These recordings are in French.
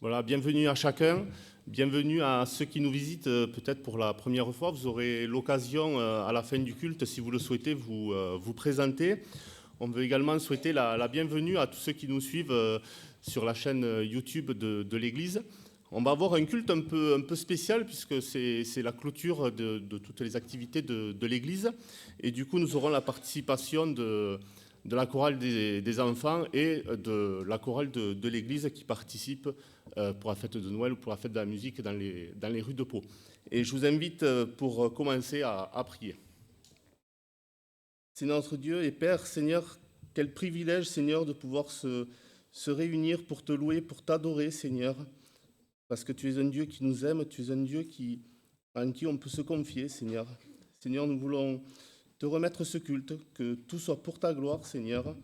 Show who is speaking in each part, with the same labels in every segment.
Speaker 1: Voilà, bienvenue à chacun, bienvenue à ceux qui nous visitent peut-être pour la première fois. Vous aurez l'occasion à la fin du culte, si vous le souhaitez, vous présenter. On veut également souhaiter la bienvenue à tous ceux qui nous suivent sur la chaîne YouTube de l'Église. On va avoir un culte un peu spécial puisque c'est la clôture de toutes les activités de l'Église. Et du coup, nous aurons la participation de la chorale des enfants et de la chorale de l'Église qui participe pour la fête de Noël ou pour la fête de la musique dans les rues de Pau. Et je vous invite pour commencer à prier. Seigneur notre Dieu et Père, Seigneur, quel privilège, Seigneur, de pouvoir se réunir pour te louer, pour t'adorer, Seigneur, parce que tu es un Dieu qui nous aime, tu es un Dieu en qui on peut se confier, Seigneur. Seigneur, nous voulons te remettre ce culte, que tout soit pour ta gloire, Seigneur,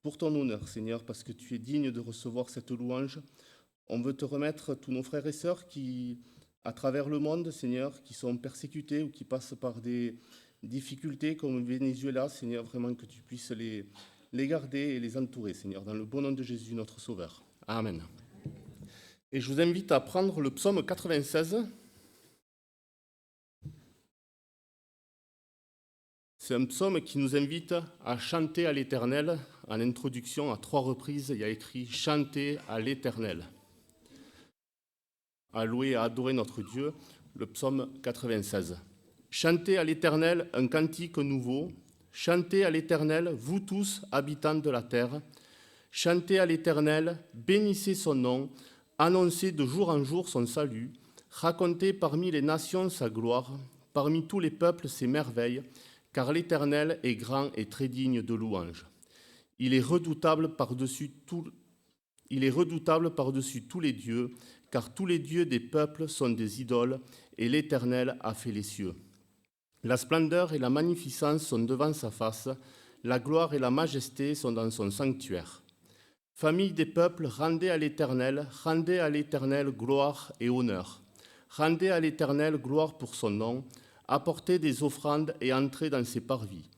Speaker 1: pour ton honneur, Seigneur, parce que tu es digne de recevoir cette louange. On veut te remettre tous nos frères et sœurs qui, à travers le monde, Seigneur, qui sont persécutés ou qui passent par des difficultés comme le Venezuela, Seigneur, vraiment que tu puisses les garder et les entourer, Seigneur, dans le bon nom de Jésus, notre Sauveur. Amen. Et je vous invite à prendre le psaume 96. C'est un psaume qui nous invite à chanter à l'Éternel. En introduction, à 3 reprises, il y a écrit « Chanter à l'Éternel ». À louer et à adorer notre Dieu, le psaume 96. Chantez à l'Éternel un cantique nouveau. Chantez à l'Éternel, vous tous, habitants de la terre. Chantez à l'Éternel, bénissez son nom. Annoncez de jour en jour son salut. Racontez parmi les nations sa gloire. Parmi tous les peuples ses merveilles. Car l'Éternel est grand et très digne de louange. Il est redoutable par-dessus tous les dieux, car tous les dieux des peuples sont des idoles, et l'Éternel a fait les cieux. La splendeur et la magnificence sont devant sa face, la gloire et la majesté sont dans son sanctuaire. Famille des peuples, rendez à l'Éternel gloire et honneur. Rendez à l'Éternel gloire pour son nom, apportez des offrandes et entrez dans ses parvis.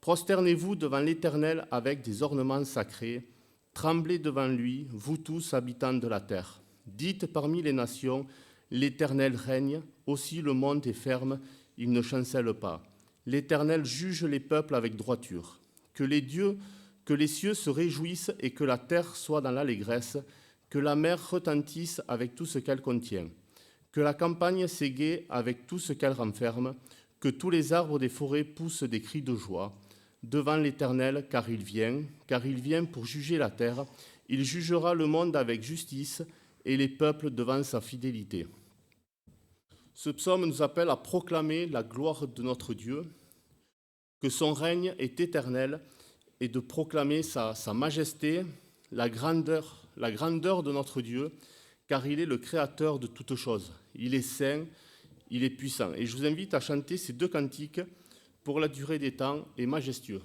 Speaker 1: Prosternez-vous devant l'Éternel avec des ornements sacrés. Tremblez devant lui, vous tous habitants de la terre. Dites parmi les nations, l'Éternel règne, aussi le monde est ferme, il ne chancelle pas. L'Éternel juge les peuples avec droiture. Que les cieux se réjouissent et que la terre soit dans l'allégresse, que la mer retentisse avec tout ce qu'elle contient. Que la campagne s'égaie avec tout ce qu'elle renferme, que tous les arbres des forêts poussent des cris de joie. Devant l'Éternel, car il vient pour juger la terre. Il jugera le monde avec justice et les peuples devant sa fidélité. Ce psaume nous appelle à proclamer la gloire de notre Dieu, que son règne est éternel, et de proclamer sa majesté, la grandeur de notre Dieu, car il est le créateur de toutes choses. Il est saint, il est puissant. Et je vous invite à chanter ces 2 cantiques pour la durée des temps et majestueux.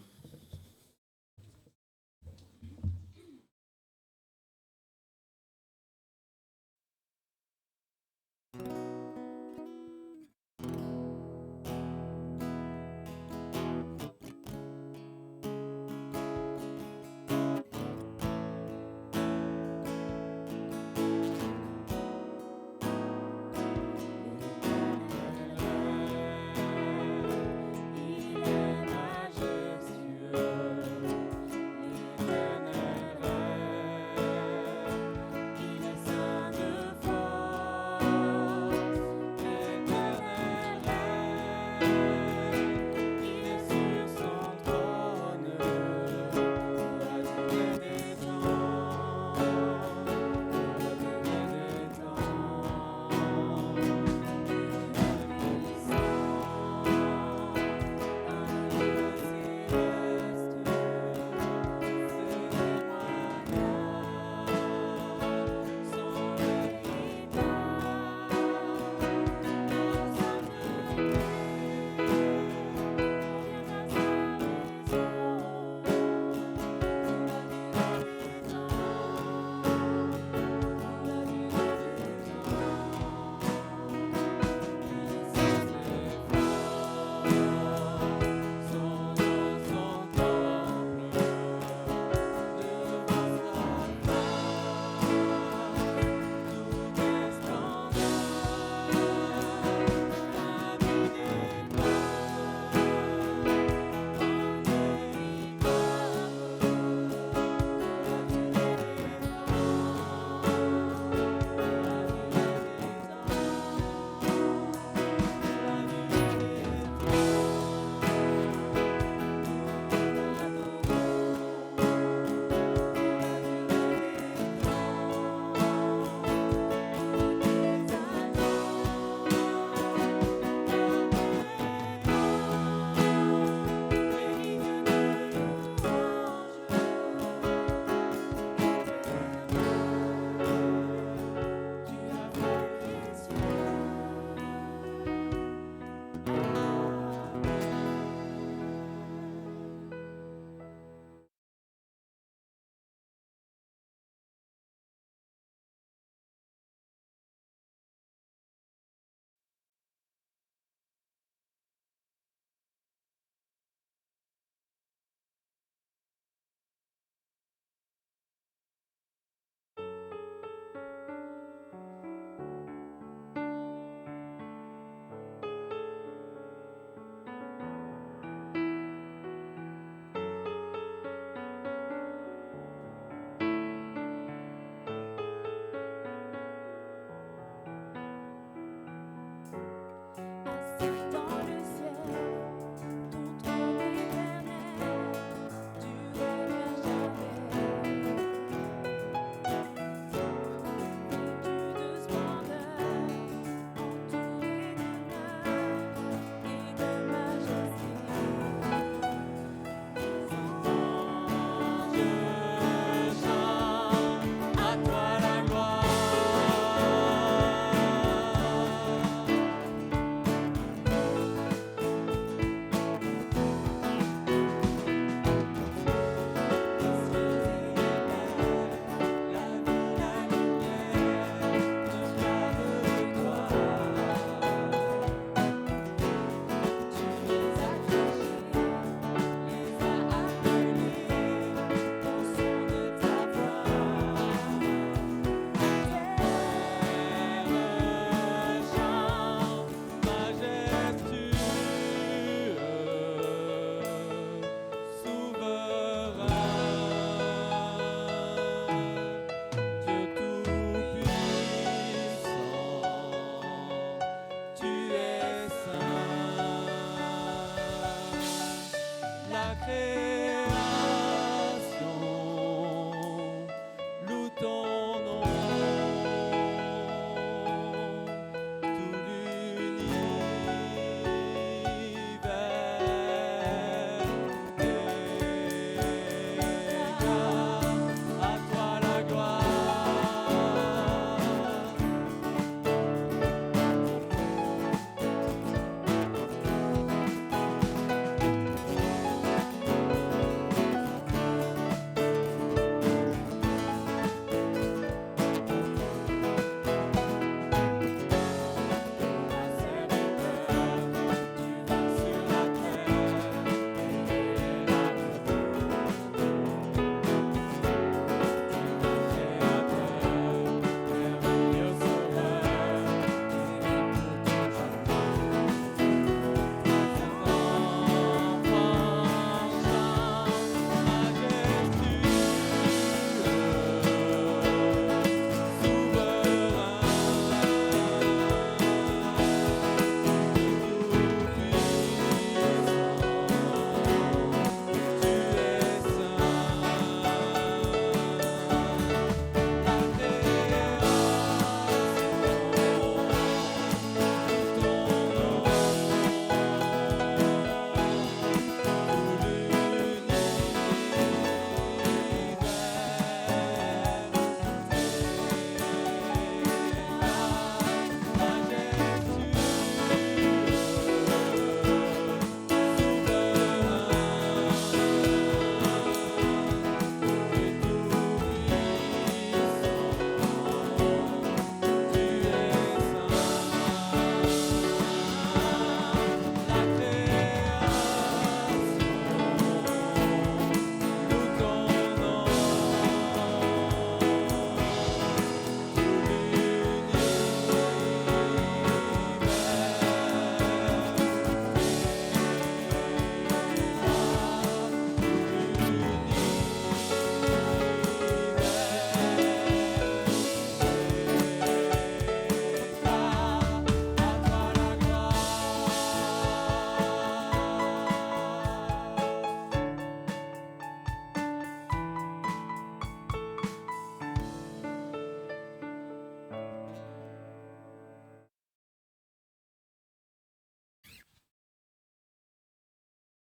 Speaker 2: Il est majestueux.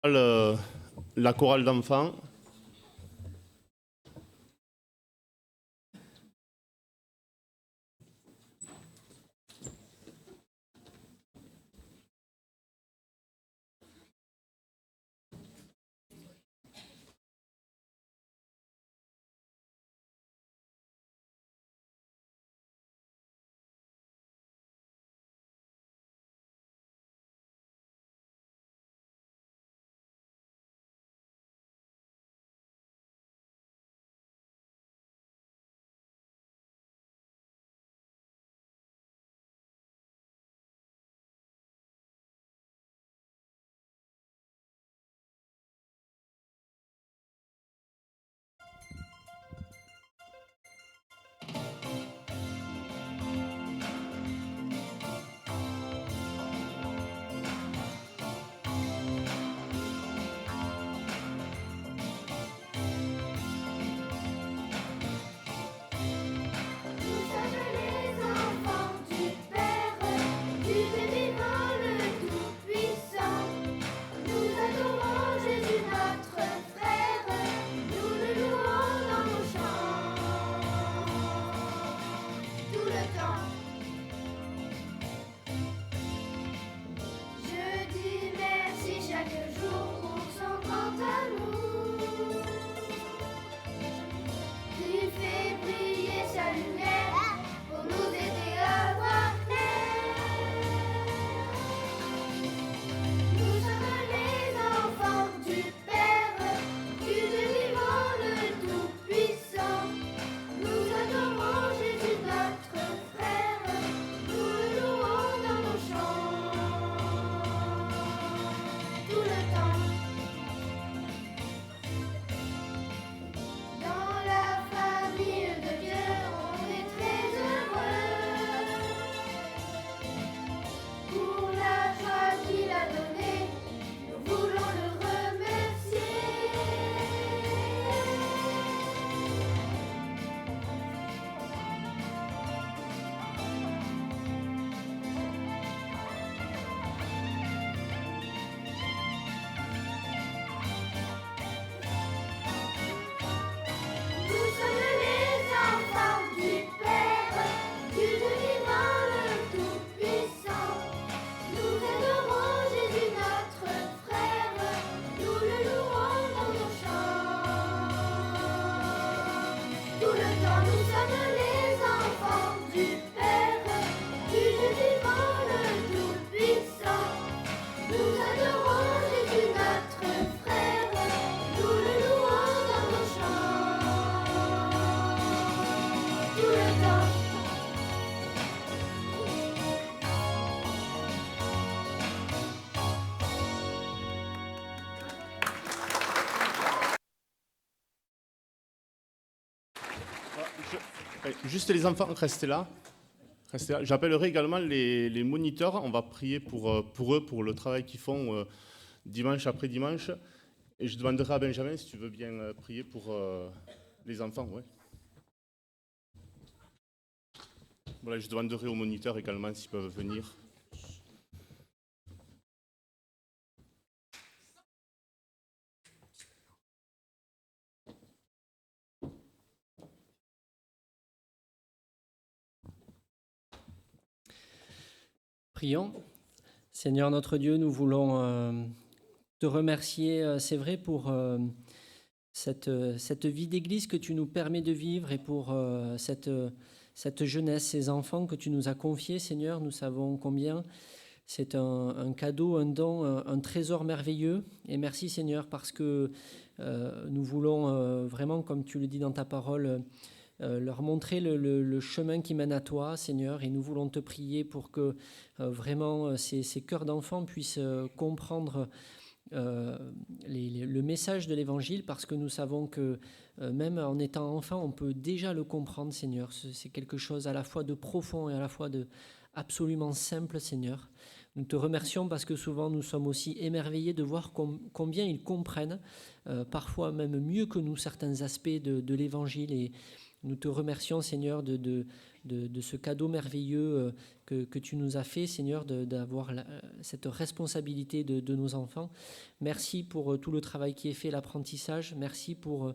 Speaker 1: La chorale d'enfants. Juste les enfants, restez là. J'appellerai également les moniteurs. On va prier pour eux, pour le travail qu'ils font dimanche après dimanche. Et je demanderai à Benjamin si tu veux bien prier pour les enfants. Ouais. Voilà, je demanderai aux moniteurs également s'ils peuvent venir.
Speaker 2: Prions. Seigneur notre Dieu, nous voulons te remercier, c'est vrai, pour cette vie d'église que tu nous permets de vivre et pour cette jeunesse, ces enfants que tu nous as confiés, Seigneur. Nous savons combien c'est un cadeau, un don, un trésor merveilleux. Et merci, Seigneur, parce que nous voulons vraiment, comme tu le dis dans ta parole, leur montrer le chemin qui mène à toi, Seigneur, et nous voulons te prier pour que vraiment ces cœurs d'enfants puissent comprendre le message de l'Évangile, parce que nous savons que même en étant enfant, on peut déjà le comprendre, Seigneur. C'est quelque chose à la fois de profond et à la fois de absolument simple, Seigneur. Nous te remercions parce que souvent nous sommes aussi émerveillés de voir combien ils comprennent, parfois même mieux que nous, certains aspects de l'Évangile, Nous te remercions, Seigneur, de ce cadeau merveilleux que tu nous as fait, Seigneur, d'avoir cette responsabilité de nos enfants. Merci pour tout le travail qui est fait, l'apprentissage. Merci pour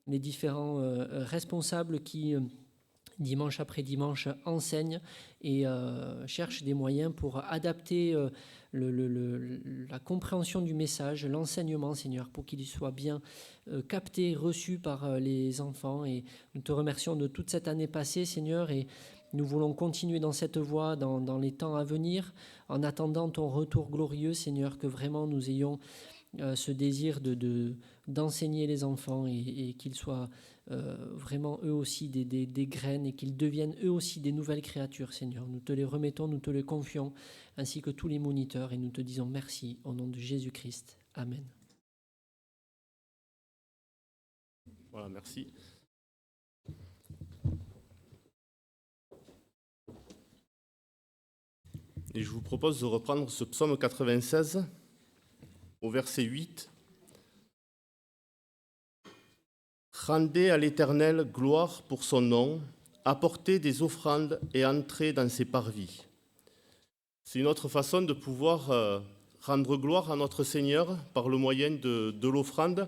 Speaker 2: les différents responsables qui, dimanche après dimanche, enseignent et cherchent des moyens pour adapter la compréhension du message, l'enseignement, Seigneur, pour qu'il soit bien capté, reçu par les enfants. Et nous te remercions de toute cette année passée, Seigneur, et nous voulons continuer dans cette voie dans les temps à venir, en attendant ton retour glorieux, Seigneur, que vraiment nous ayons ce désir d'enseigner les enfants et qu'ils soient vraiment eux aussi des graines et qu'ils deviennent eux aussi des nouvelles créatures, Seigneur. Nous te les remettons, nous te les confions, ainsi que tous les moniteurs, et nous te disons merci au nom de Jésus-Christ. Amen.
Speaker 1: Voilà, merci. Et je vous propose de reprendre ce psaume 96 au verset 8. Rendez à l'Éternel gloire pour son nom, apportez des offrandes et entrez dans ses parvis. C'est une autre façon de pouvoir rendre gloire à notre Seigneur par le moyen de l'offrande.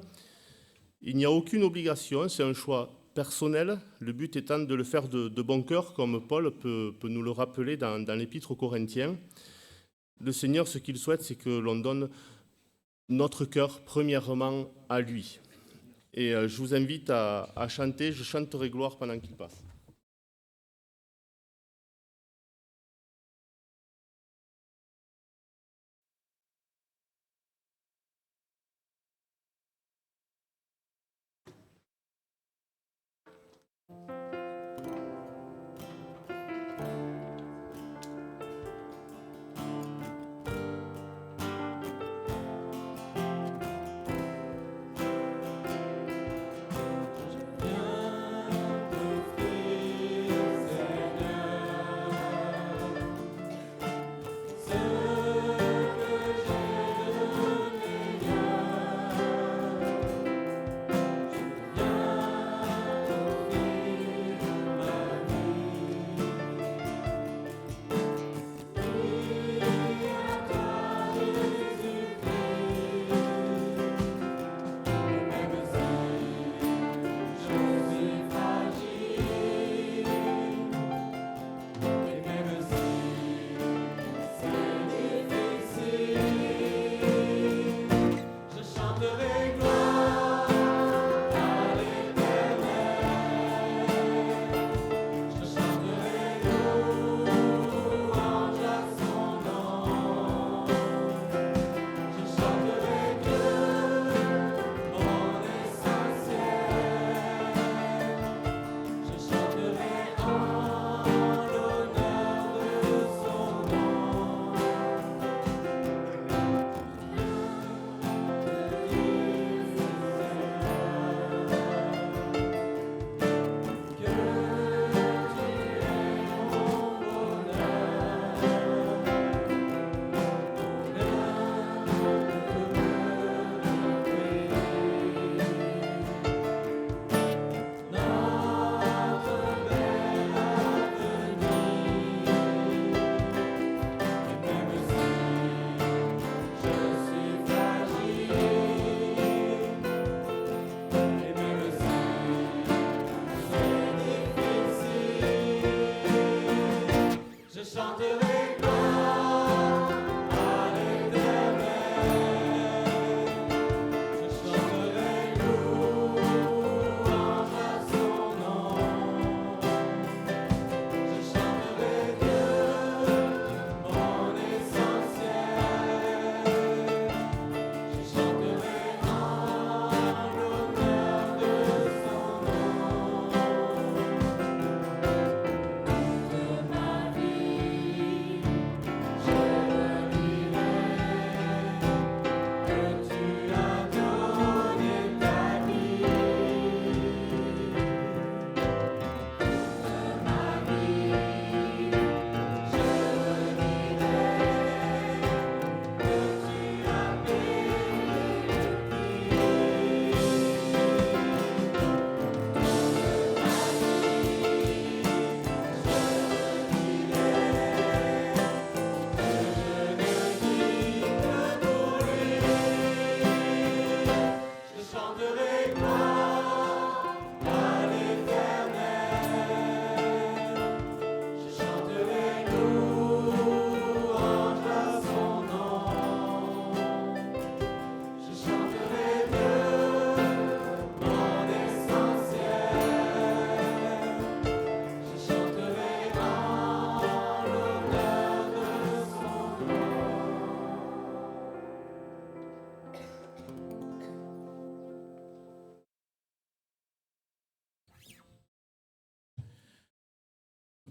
Speaker 1: Il n'y a aucune obligation, c'est un choix personnel, le but étant de le faire de bon cœur, comme Paul peut nous le rappeler dans l'Épître aux Corinthiens. Le Seigneur, ce qu'il souhaite, c'est que l'on donne notre cœur premièrement à lui. Et je vous invite à chanter, je chanterai gloire pendant qu'il passe.
Speaker 3: T'offrir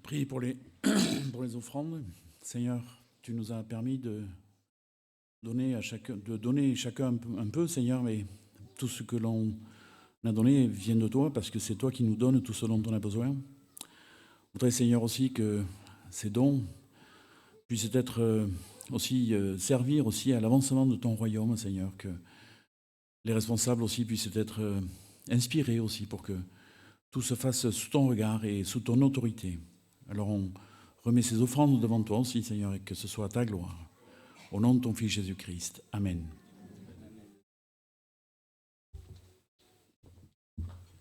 Speaker 3: Prie pour les, pour les offrandes. Seigneur, tu nous as permis de donner chacun un peu, Seigneur, mais tout ce que l'on a donné vient de toi, parce que c'est toi qui nous donnes tout ce dont on a besoin. Je voudrais, Seigneur, aussi que ces dons puissent être servir aussi à l'avancement de ton royaume, Seigneur, que les responsables aussi puissent être inspirés aussi pour que tout se fasse sous ton regard et sous ton autorité. Alors on remet ces offrandes devant toi aussi, Seigneur, et que ce soit à ta gloire. Au nom de ton Fils Jésus-Christ. Amen.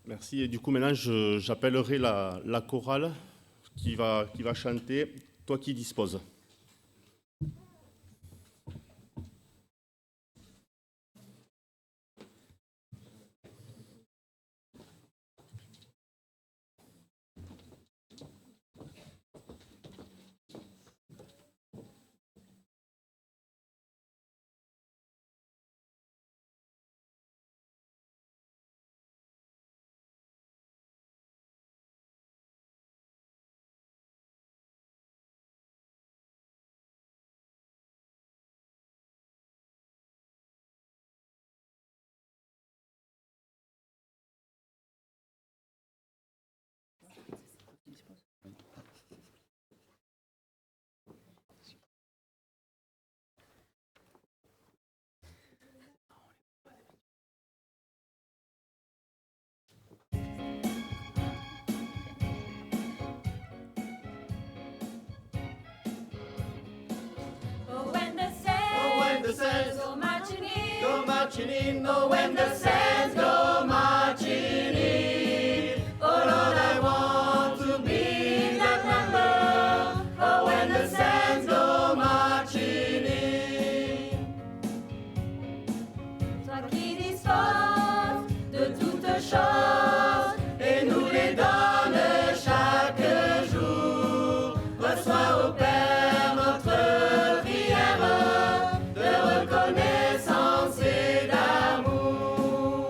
Speaker 1: Merci. Et du coup, maintenant, j'appellerai la chorale qui va chanter « Toi qui disposes ».
Speaker 4: Marching in, oh, when the sands go marching in. Oh Lord, I want to be in that number. Oh, when the sands go marching in. Toi qui disposes de toutes choses et nous les donnes chaque jour. Reçois au Père notre prière de reconnaissance et d'amour.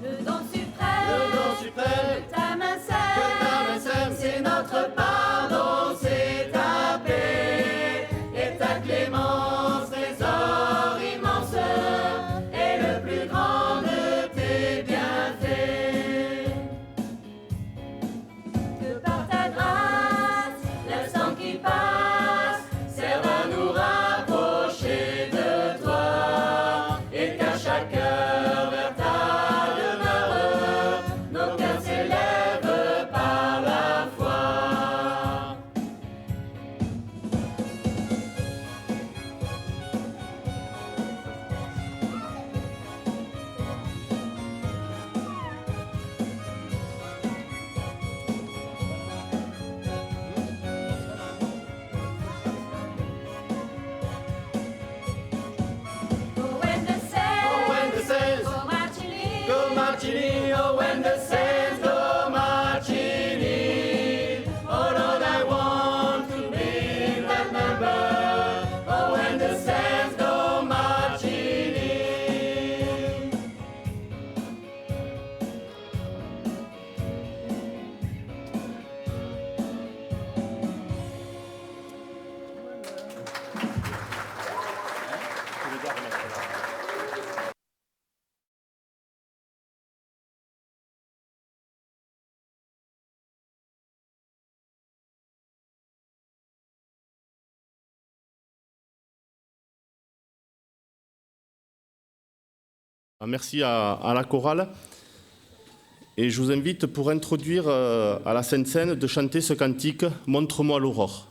Speaker 4: Le don suprême de ta main sainte, c'est notre pardon, c'est ta paix et ta clémence, trésor immense, et le plus grand de tes bienfaits. Que par ta grâce, l'instant qui passe serve à nous rapprocher de toi, et qu'à chaque heure vers ta demeure, nos cœurs s'élèvent par la foi. Oh, when the sands go marching in, oh, when the sands go marching in. Oh Lord, I want to be in that number. Oh, when the sands go marching in.
Speaker 1: Merci à la chorale. Et je vous invite, pour introduire à la Sainte Seine, de chanter ce cantique « Montre-moi l'aurore ».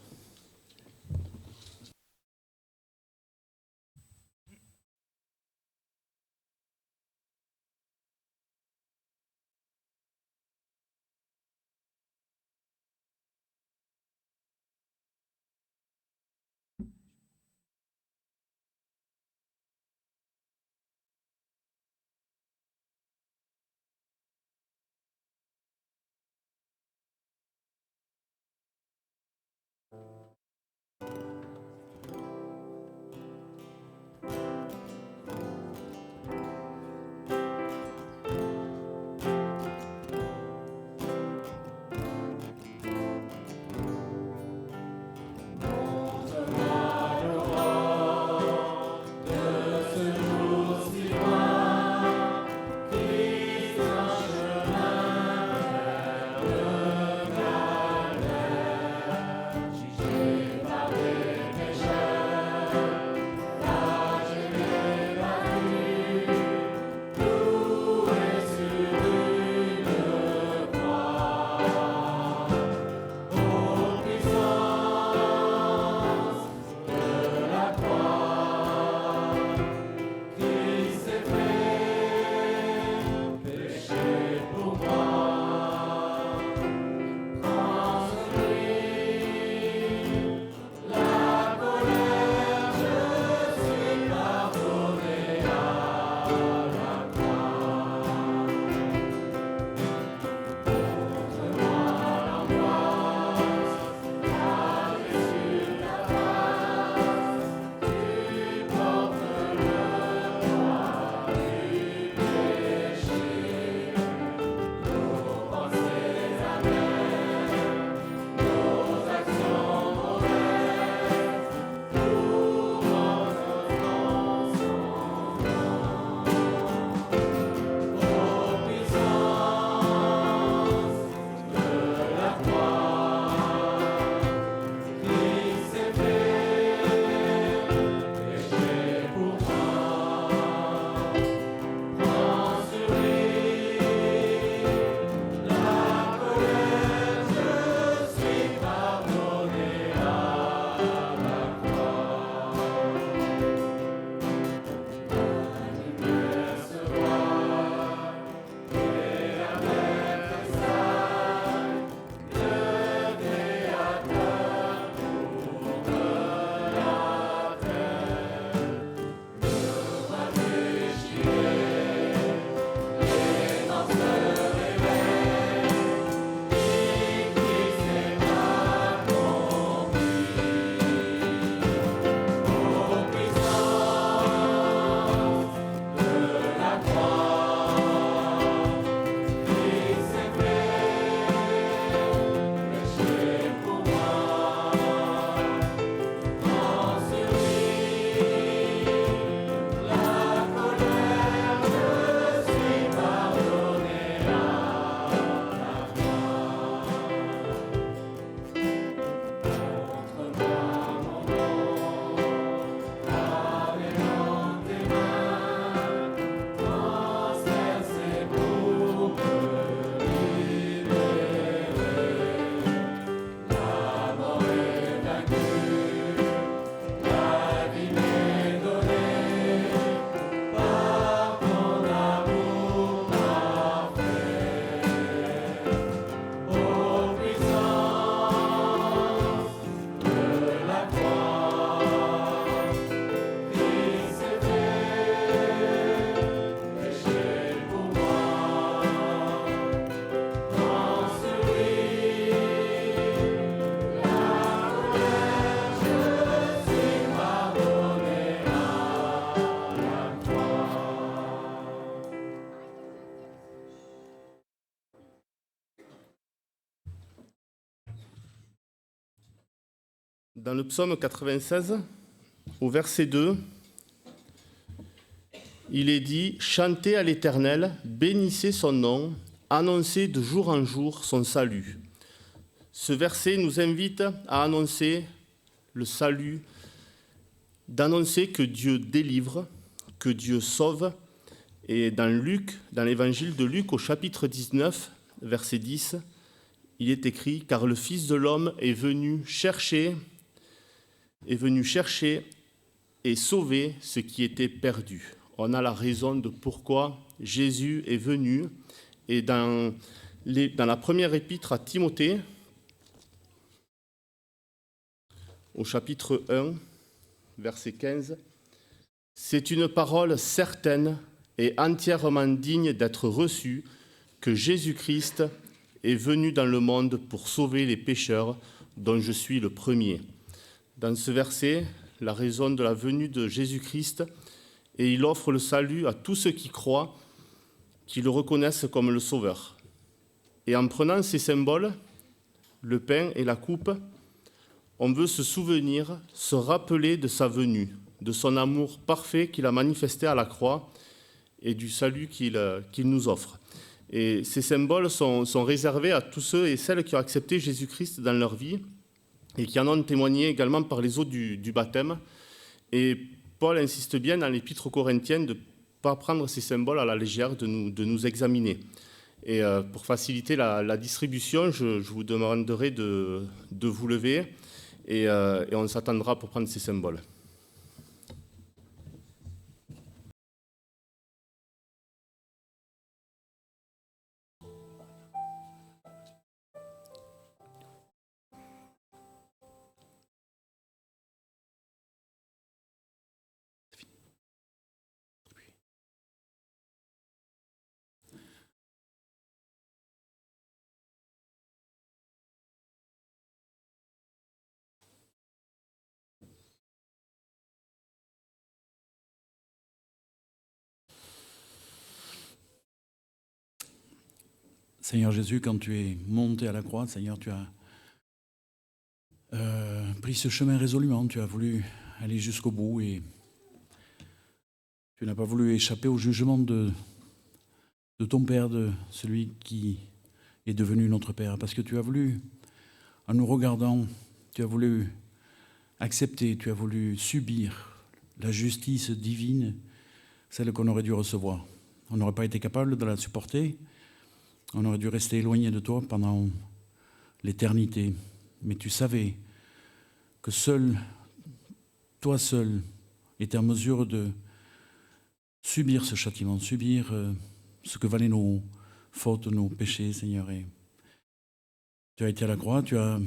Speaker 1: Dans le psaume 96, au verset 2, il est dit « Chantez à l'Éternel, bénissez son nom, annoncez de jour en jour son salut ». Ce verset nous invite à annoncer le salut, d'annoncer que Dieu délivre, que Dieu sauve. Et dans Luc, dans l'évangile de Luc, au chapitre 19, verset 10, il est écrit « Car le Fils de l'homme est venu chercher et sauver ce qui était perdu ». On a la raison de pourquoi Jésus est venu. Et dans la première épître à Timothée, au chapitre 1, verset 15, « C'est une parole certaine et entièrement digne d'être reçue que Jésus-Christ est venu dans le monde pour sauver les pécheurs, dont je suis le premier. » Dans ce verset, la raison de la venue de Jésus-Christ, et il offre le salut à tous ceux qui croient, qui le reconnaissent comme le Sauveur. Et en prenant ces symboles, le pain et la coupe, on veut se souvenir, se rappeler de sa venue, de son amour parfait qu'il a manifesté à la croix et du salut qu'il nous offre. Et ces symboles sont réservés à tous ceux et celles qui ont accepté Jésus-Christ dans leur vie et qui en ont témoigné également par les eaux du baptême. Et Paul insiste bien dans l'Épître aux Corinthiens de ne pas prendre ces symboles à la légère, de nous examiner. Et pour faciliter la distribution, je vous demanderai de vous lever et on s'attendra pour prendre ces symboles.
Speaker 3: Seigneur Jésus, quand tu es monté à la croix, Seigneur, tu as pris ce chemin résolument. Tu as voulu aller jusqu'au bout et tu n'as pas voulu échapper au jugement de ton Père, de celui qui est devenu notre Père. Parce que tu as voulu, en nous regardant, tu as voulu accepter, tu as voulu subir la justice divine, celle qu'on aurait dû recevoir. On n'aurait pas été capable de la supporter. On aurait dû rester éloigné de toi pendant l'éternité. Mais tu savais que toi seul, étais en mesure de subir ce châtiment, subir ce que valaient nos fautes, nos péchés, Seigneur. Et tu as été à la croix, tu as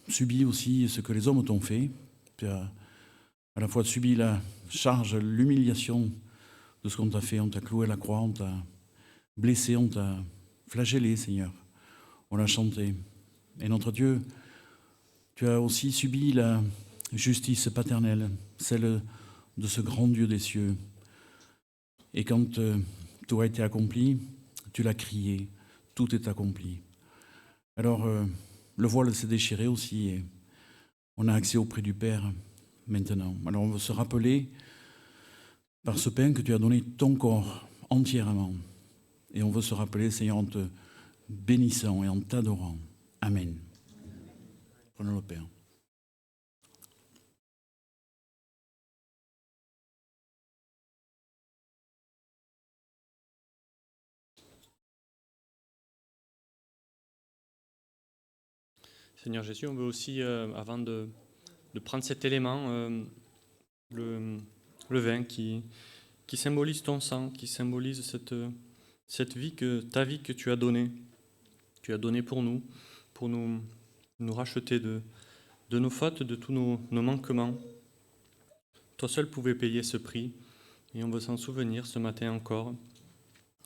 Speaker 3: subi aussi ce que les hommes t'ont fait. Tu as à la fois subi la charge, l'humiliation de ce qu'on t'a fait. On t'a cloué à la croix, on t'a blessé, on t'a flagellé, Seigneur. On l'a chanté. Et notre Dieu, tu as aussi subi la justice paternelle, celle de ce grand Dieu des cieux. Et quand tout a été accompli, tu l'as crié, tout est accompli. Alors, le voile s'est déchiré aussi et on a accès auprès du Père maintenant. Alors, on veut se rappeler par ce pain que tu as donné ton corps entièrement. Et on veut se rappeler, Seigneur, en te bénissant et en t'adorant. Amen. Prenons le Père.
Speaker 5: Seigneur Jésus, on veut aussi, avant de prendre cet élément, le vin qui symbolise ton sang, qui symbolise cette vie ta vie que tu as donnée. Tu as donné pour nous racheter de nos fautes, de tous nos manquements. Toi seul pouvais payer ce prix, et on veut s'en souvenir ce matin encore,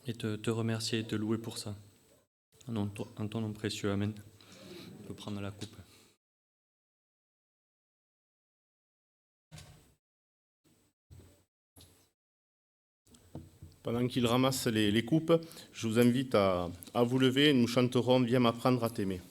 Speaker 5: et te remercier et te louer pour ça. En ton nom précieux, Amen. On peut prendre la coupe.
Speaker 1: Pendant qu'il ramasse les coupes, je vous invite à vous lever et nous chanterons « Viens m'apprendre à t'aimer ».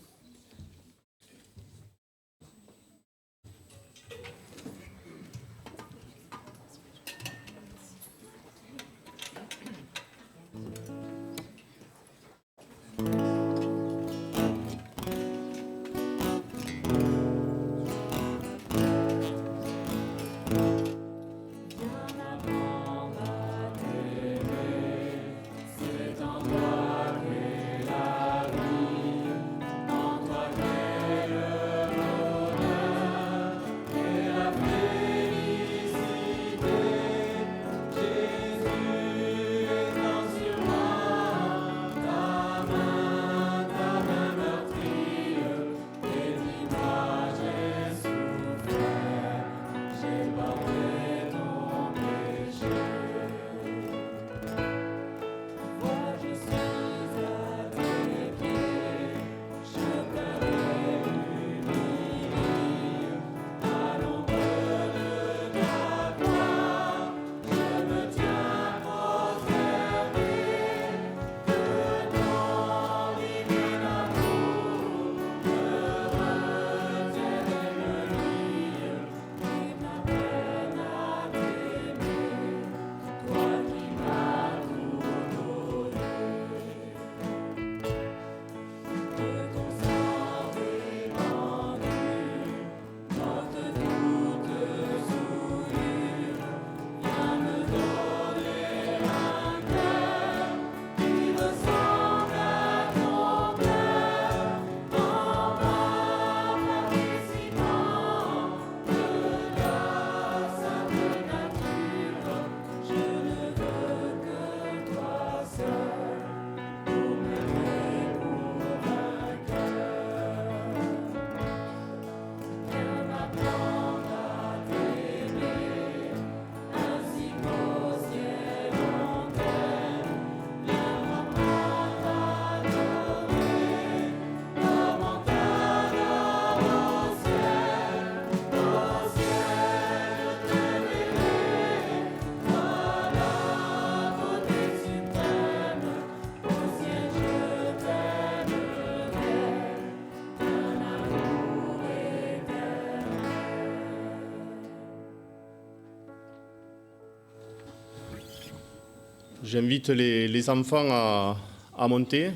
Speaker 1: J'invite les enfants à monter.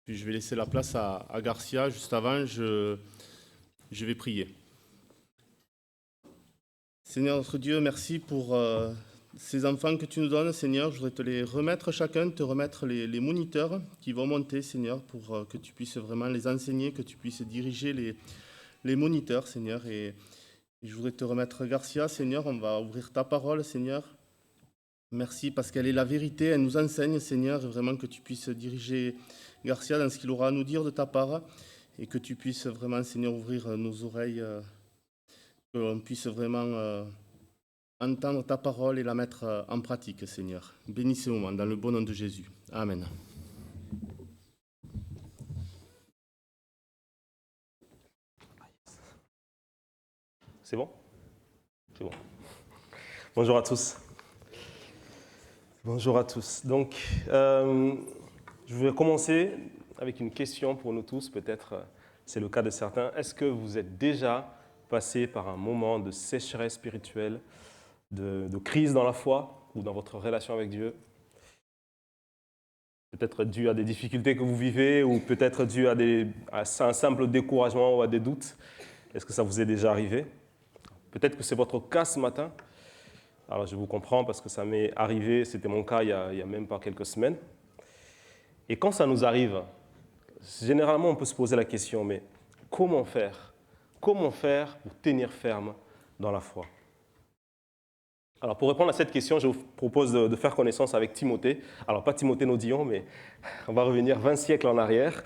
Speaker 1: Puis je vais laisser la place à Garcia. Juste avant, je vais prier. Seigneur notre Dieu, merci pour ces enfants que tu nous donnes, Seigneur. Je voudrais te les remettre chacun, te remettre les moniteurs qui vont monter, Seigneur, pour que tu puisses vraiment les enseigner, que tu puisses diriger les moniteurs, Seigneur. Et je voudrais te remettre Garcia, Seigneur. On va ouvrir ta parole, Seigneur. Merci parce qu'elle est la vérité, elle nous enseigne, Seigneur, et vraiment que tu puisses diriger Garcia dans ce qu'il aura à nous dire de ta part, et que tu puisses vraiment, Seigneur, ouvrir nos oreilles, que l'on puisse vraiment entendre ta parole et la mettre en pratique, Seigneur. Bénis ce moment, dans le bon nom de Jésus. Amen.
Speaker 6: C'est bon? C'est bon. Bonjour à tous. Bonjour à tous. Donc, je vais commencer avec une question pour nous tous. Peut-être c'est le cas de certains. Est-ce que vous êtes déjà passé par un moment de sécheresse spirituelle, de crise dans la foi ou dans votre relation avec Dieu? Peut-être dû à des difficultés que vous vivez ou peut-être dû à un simple découragement ou à des doutes. Est-ce que ça vous est déjà arrivé? Peut-être que c'est votre cas ce matin. Alors je vous comprends parce que ça m'est arrivé, c'était mon cas il y a même pas quelques semaines. Et quand ça nous arrive, généralement on peut se poser la question, mais comment faire? Comment faire pour tenir ferme dans la foi? Alors pour répondre à cette question, je vous propose de faire connaissance avec Timothée. Alors pas Timothée Naudillon, mais on va revenir 20 siècles en arrière.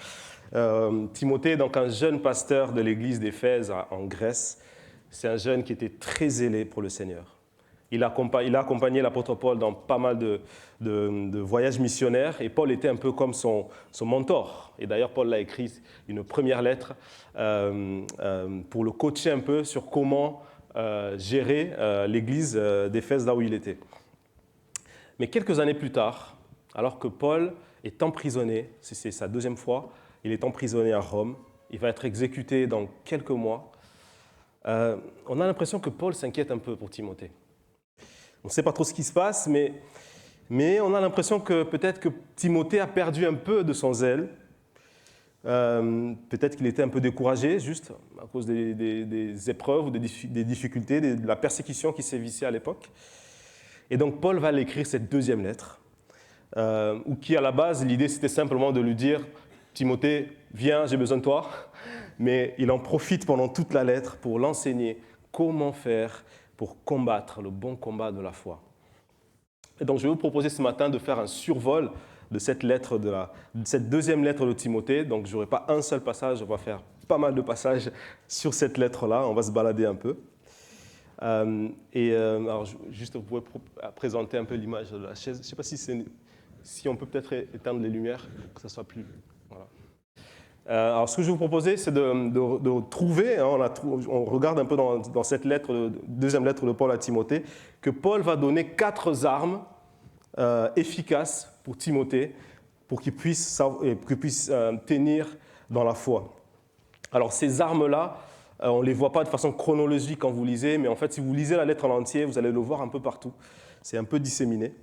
Speaker 6: Timothée est donc un jeune pasteur de l'église d'Éphèse en Grèce. C'est un jeune qui était très zélé pour le Seigneur. Il a accompagné l'apôtre Paul dans pas mal de voyages missionnaires et Paul était un peu comme son mentor. Et d'ailleurs, Paul a écrit une première lettre pour le coacher un peu sur comment gérer l'église d'Éphèse là où il était. Mais quelques années plus tard, alors que Paul est emprisonné, c'est sa deuxième fois, il est emprisonné à Rome, il va être exécuté dans quelques mois, on a l'impression que Paul s'inquiète un peu pour Timothée. On ne sait pas trop ce qui se passe, mais on a l'impression que peut-être que Timothée a perdu un peu de son zèle. Peut-être qu'il était un peu découragé, juste à cause des épreuves ou des difficultés, de la persécution qui sévissait à l'époque. Et donc Paul va l'écrire cette deuxième lettre, où qui à la base, l'idée c'était simplement de lui dire « Timothée, viens, j'ai besoin de toi ». Mais il en profite pendant toute la lettre pour l'enseigner comment faire pour combattre le bon combat de la foi. Et donc, je vais vous proposer ce matin de faire un survol de cette deuxième lettre de Timothée. Donc, je n'aurai pas un seul passage, on va faire pas mal de passages sur cette lettre-là. On va se balader un peu. Alors, juste, vous pouvez présenter un peu l'image de la chaise. Je ne sais pas si on peut peut-être éteindre les lumières, que ça soit plus... Voilà. Alors, ce que je vais vous proposer, c'est de trouver, hein, on regarde un peu dans cette lettre, deuxième lettre de Paul à Timothée, que Paul va donner 4 armes efficaces pour Timothée, pour qu'il puisse tenir dans la foi. Alors, ces armes-là, on ne les voit pas de façon chronologique quand vous lisez, mais en fait, si vous lisez la lettre en entier, vous allez le voir un peu partout. C'est un peu disséminé.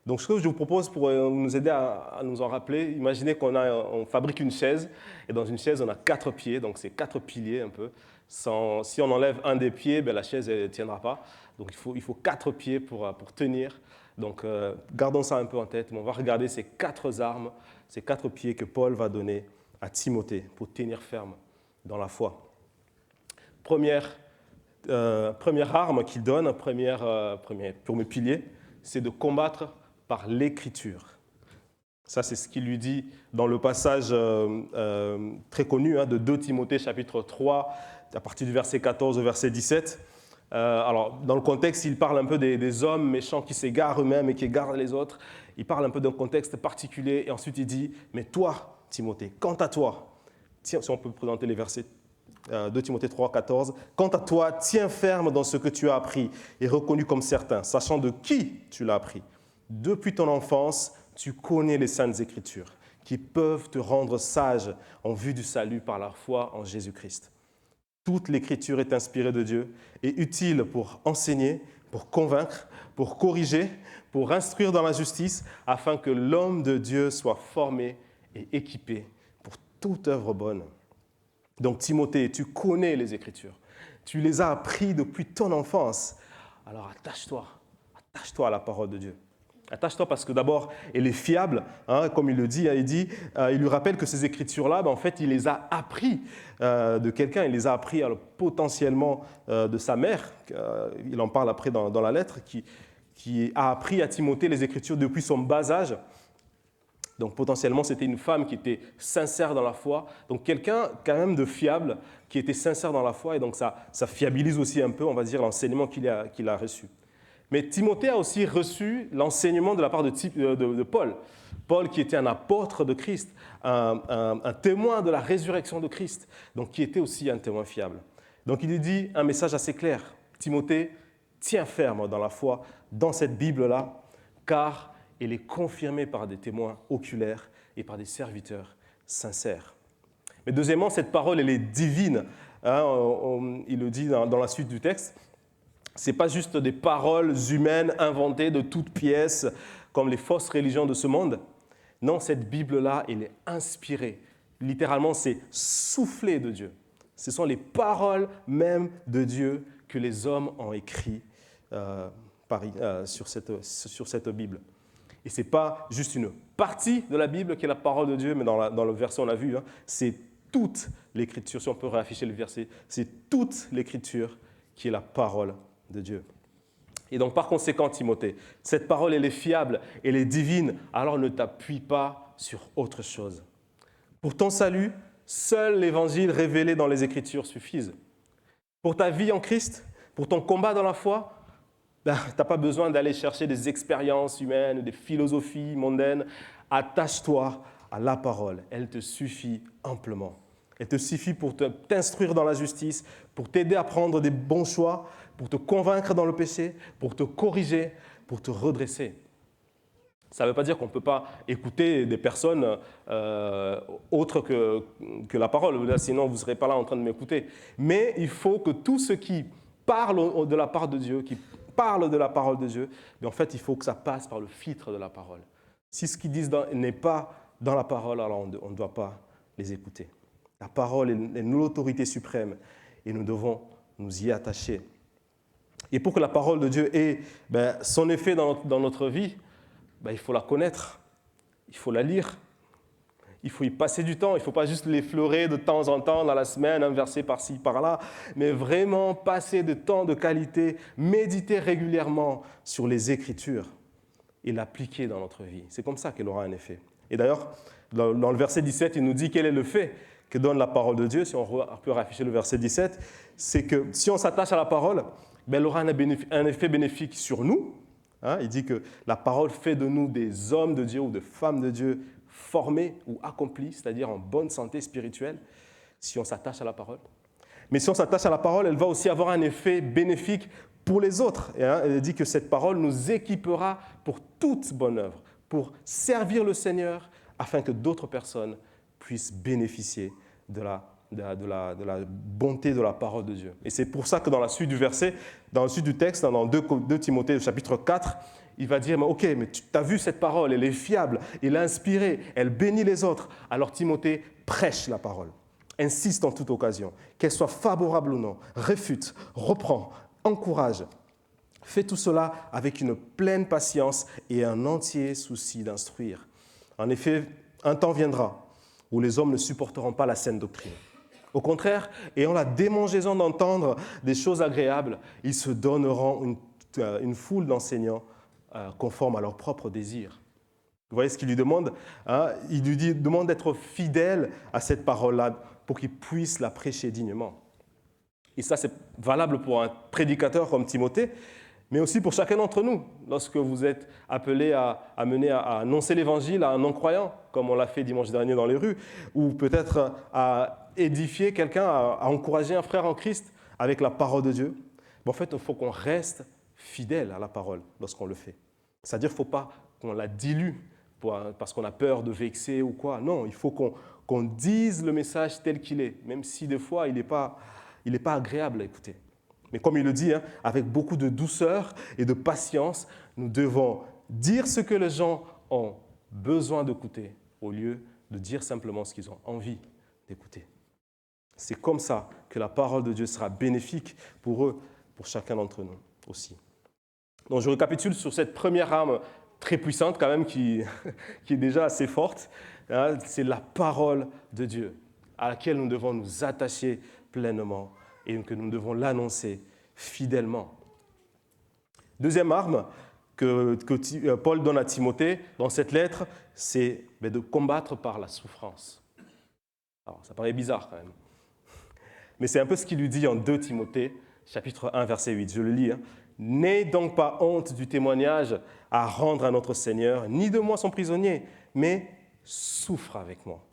Speaker 6: Donc, ce que je vous propose pour nous aider à nous en rappeler, imaginez on fabrique une chaise, et dans une chaise, on a 4 pieds, donc c'est 4 piliers un peu. Si on enlève un des pieds, la chaise ne tiendra pas. Donc, il faut 4 pieds pour tenir. Donc, gardons ça un peu en tête. Mais on va regarder ces 4 armes, ces 4 pieds que Paul va donner à Timothée pour tenir ferme dans la foi. Première arme qu'il donne, premier pilier, c'est de combattre par l'écriture. Ça, c'est ce qu'il lui dit dans le passage très connu de 2 Timothée, chapitre 3, à partir du verset 14 au verset 17. Alors, dans le contexte, il parle un peu des hommes méchants qui s'égarent eux-mêmes et qui égarent les autres. Il parle un peu d'un contexte particulier. Et ensuite, il dit, mais toi, Timothée, quant à toi, tiens, si on peut présenter les versets 2 Timothée 3, 14, quant à toi, tiens ferme dans ce que tu as appris et reconnu comme certain, sachant de qui tu l'as appris. Depuis ton enfance, tu connais les saintes Écritures qui peuvent te rendre sage en vue du salut par la foi en Jésus-Christ. Toute l'Écriture est inspirée de Dieu et utile pour enseigner, pour convaincre, pour corriger, pour instruire dans la justice, afin que l'homme de Dieu soit formé et équipé pour toute œuvre bonne. Donc Timothée, tu connais les Écritures, tu les as appris depuis ton enfance, alors attache-toi à la parole de Dieu. Attache-toi parce que d'abord, elle est fiable, comme il le dit, il lui rappelle que ces Écritures-là, en fait, il les a appris de quelqu'un, il les a appris alors, potentiellement de sa mère, il en parle après dans la lettre, qui a appris à Timothée les Écritures depuis son bas âge. Donc potentiellement, c'était une femme qui était sincère dans la foi, donc quelqu'un quand même de fiable, qui était sincère dans la foi, et donc ça fiabilise aussi un peu, on va dire, l'enseignement qu'il a reçu. Mais Timothée a aussi reçu l'enseignement de la part de Paul. Paul qui était un apôtre de Christ, un témoin de la résurrection de Christ, donc qui était aussi un témoin fiable. Donc il lui dit un message assez clair. Timothée, tiens ferme dans la foi, dans cette Bible-là, car elle est confirmée par des témoins oculaires et par des serviteurs sincères. Mais deuxièmement, cette parole, elle est divine. Il le dit dans la suite du texte. Ce n'est pas juste des paroles humaines inventées de toutes pièces, comme les fausses religions de ce monde. Non, cette Bible-là, elle est inspirée. Littéralement, c'est soufflé de Dieu. Ce sont les paroles même de Dieu que les hommes ont écrites sur cette Bible. Et ce n'est pas juste une partie de la Bible qui est la parole de Dieu, mais dans le verset, on a vu, c'est toute l'Écriture. Si on peut réafficher le verset, c'est toute l'Écriture qui est la parole de Dieu. Et donc, par conséquent, Timothée, cette parole, elle est fiable, elle est divine, alors ne t'appuie pas sur autre chose. Pour ton salut, seul l'Évangile révélé dans les Écritures suffisent. Pour ta vie en Christ, pour ton combat dans la foi, tu n'as pas besoin d'aller chercher des expériences humaines, des philosophies mondaines. Attache-toi à la parole, elle te suffit amplement. Elle te suffit pour t'instruire dans la justice, pour t'aider à prendre des bons choix, pour te convaincre dans le péché, pour te corriger, pour te redresser. Ça ne veut pas dire qu'on ne peut pas écouter des personnes autres que la parole, là, sinon vous ne serez pas là en train de m'écouter. Mais il faut que tout ce qui parle de la part de Dieu, qui parle de la parole de Dieu, mais en fait, il faut que ça passe par le filtre de la parole. Si ce qu'ils disent n'est pas dans la parole, alors on ne doit pas les écouter. La parole est l'autorité suprême et nous devons nous y attacher. Et pour que la parole de Dieu ait son effet dans notre vie, il faut la connaître, il faut la lire, il faut y passer du temps. Il ne faut pas juste l'effleurer de temps en temps dans la semaine, un verset par-ci, par-là, mais vraiment passer de temps de qualité, méditer régulièrement sur les Écritures et l'appliquer dans notre vie. C'est comme ça qu'elle aura un effet. Et d'ailleurs, dans le verset 17, il nous dit quel est le fait que donne la parole de Dieu. Si on peut rafficher le verset 17, c'est que si on s'attache à la parole, elle aura un effet bénéfique sur nous. Il dit que la parole fait de nous des hommes de Dieu ou des femmes de Dieu formés ou accomplis, c'est-à-dire en bonne santé spirituelle, si on s'attache à la parole. Mais si on s'attache à la parole, elle va aussi avoir un effet bénéfique pour les autres. Et, elle dit que cette parole nous équipera pour toute bonne œuvre, pour servir le Seigneur, afin que d'autres personnes puissent bénéficier de la bonté de la parole de Dieu. Et c'est pour ça que dans la suite du verset, dans la suite du texte, dans 2 Timothée chapitre 4, il va dire, ok, mais tu as vu cette parole, elle est fiable, elle est inspirée, elle bénit les autres. Alors Timothée, prêche la parole, insiste en toute occasion, qu'elle soit favorable ou non, réfute, reprend, encourage. Fais tout cela avec une pleine patience et un entier souci d'instruire. En effet, un temps viendra où les hommes ne supporteront pas la saine doctrine. Au contraire, ayant la démangeaison d'entendre des choses agréables, ils se donneront une foule d'enseignants conformes à leurs propres désirs. Vous voyez ce qu'il lui demande, il lui demande d'être fidèle à cette parole-là pour qu'il puisse la prêcher dignement. Et ça, c'est valable pour un prédicateur comme Timothée, mais aussi pour chacun d'entre nous. Lorsque vous êtes appelé à annoncer l'Évangile à un non-croyant, comme on l'a fait dimanche dernier dans les rues, ou peut-être à édifier quelqu'un, à encourager un frère en Christ avec la parole de Dieu, en fait, il faut qu'on reste fidèle à la parole lorsqu'on le fait. C'est-à-dire qu'il ne faut pas qu'on la dilue parce qu'on a peur de vexer ou quoi. Non, il faut qu'on dise le message tel qu'il est, même si des fois il n'est pas agréable à écouter. Mais comme il le dit, avec beaucoup de douceur et de patience, nous devons dire ce que les gens ont besoin d'écouter au lieu de dire simplement ce qu'ils ont envie d'écouter. C'est comme ça que la parole de Dieu sera bénéfique pour eux, pour chacun d'entre nous aussi. Donc je récapitule sur cette première arme très puissante quand même qui est déjà assez forte. C'est la parole de Dieu à laquelle nous devons nous attacher pleinement et que nous devons l'annoncer fidèlement. Deuxième arme que Paul donne à Timothée dans cette lettre, c'est de combattre par la souffrance. Alors, ça paraît bizarre quand même. Mais c'est un peu ce qu'il lui dit en 2 Timothée, chapitre 1, verset 8. Je le lis. N'aie donc pas honte du témoignage à rendre à notre Seigneur, ni de moi son prisonnier, mais souffre avec moi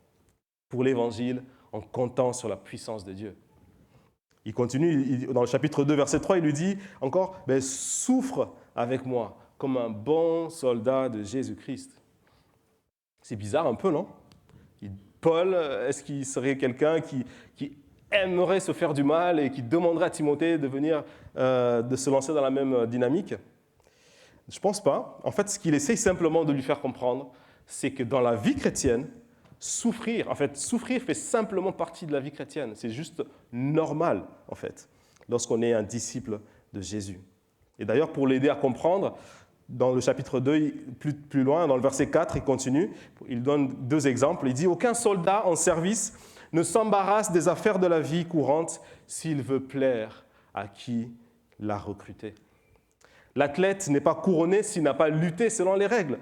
Speaker 6: pour l'Évangile en comptant sur la puissance de Dieu. Il continue, dans le chapitre 2, verset 3, il lui dit encore, souffre avec moi comme un bon soldat de Jésus-Christ. C'est bizarre un peu, non? Paul, est-ce qu'il serait quelqu'un qui aimerait se faire du mal et qui demanderait à Timothée de se lancer dans la même dynamique? Je ne pense pas. En fait, ce qu'il essaye simplement de lui faire comprendre, c'est que dans la vie chrétienne, souffrir fait simplement partie de la vie chrétienne. C'est juste normal, en fait, lorsqu'on est un disciple de Jésus. Et d'ailleurs, pour l'aider à comprendre, dans le chapitre 2, plus loin, dans le verset 4, il continue, il donne 2 exemples. Il dit « Aucun soldat en service ne s'embarrasse des affaires de la vie courante s'il veut plaire à qui l'a recruté. L'athlète n'est pas couronné s'il n'a pas lutté selon les règles.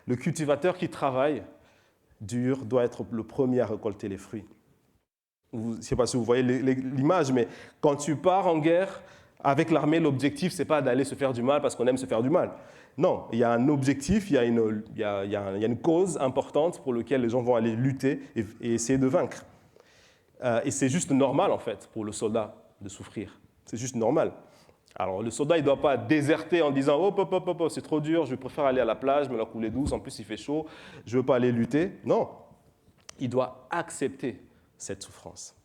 Speaker 6: Le cultivateur qui travaille dur doit être le premier à récolter les fruits. » Je ne sais pas si vous voyez l'image, mais quand tu pars en guerre avec l'armée, l'objectif, ce n'est pas d'aller se faire du mal parce qu'on aime se faire du mal. Non, il y a un objectif, il y a une cause importante pour laquelle les gens vont aller lutter et essayer de vaincre. Et c'est juste normal, en fait, pour le soldat de souffrir. C'est juste normal. Alors, le soldat, il ne doit pas déserter en disant « Oh, c'est trop dur, je préfère aller à la plage, me la couler douce, en plus il fait chaud, je ne veux pas aller lutter. » Non, il doit accepter cette souffrance.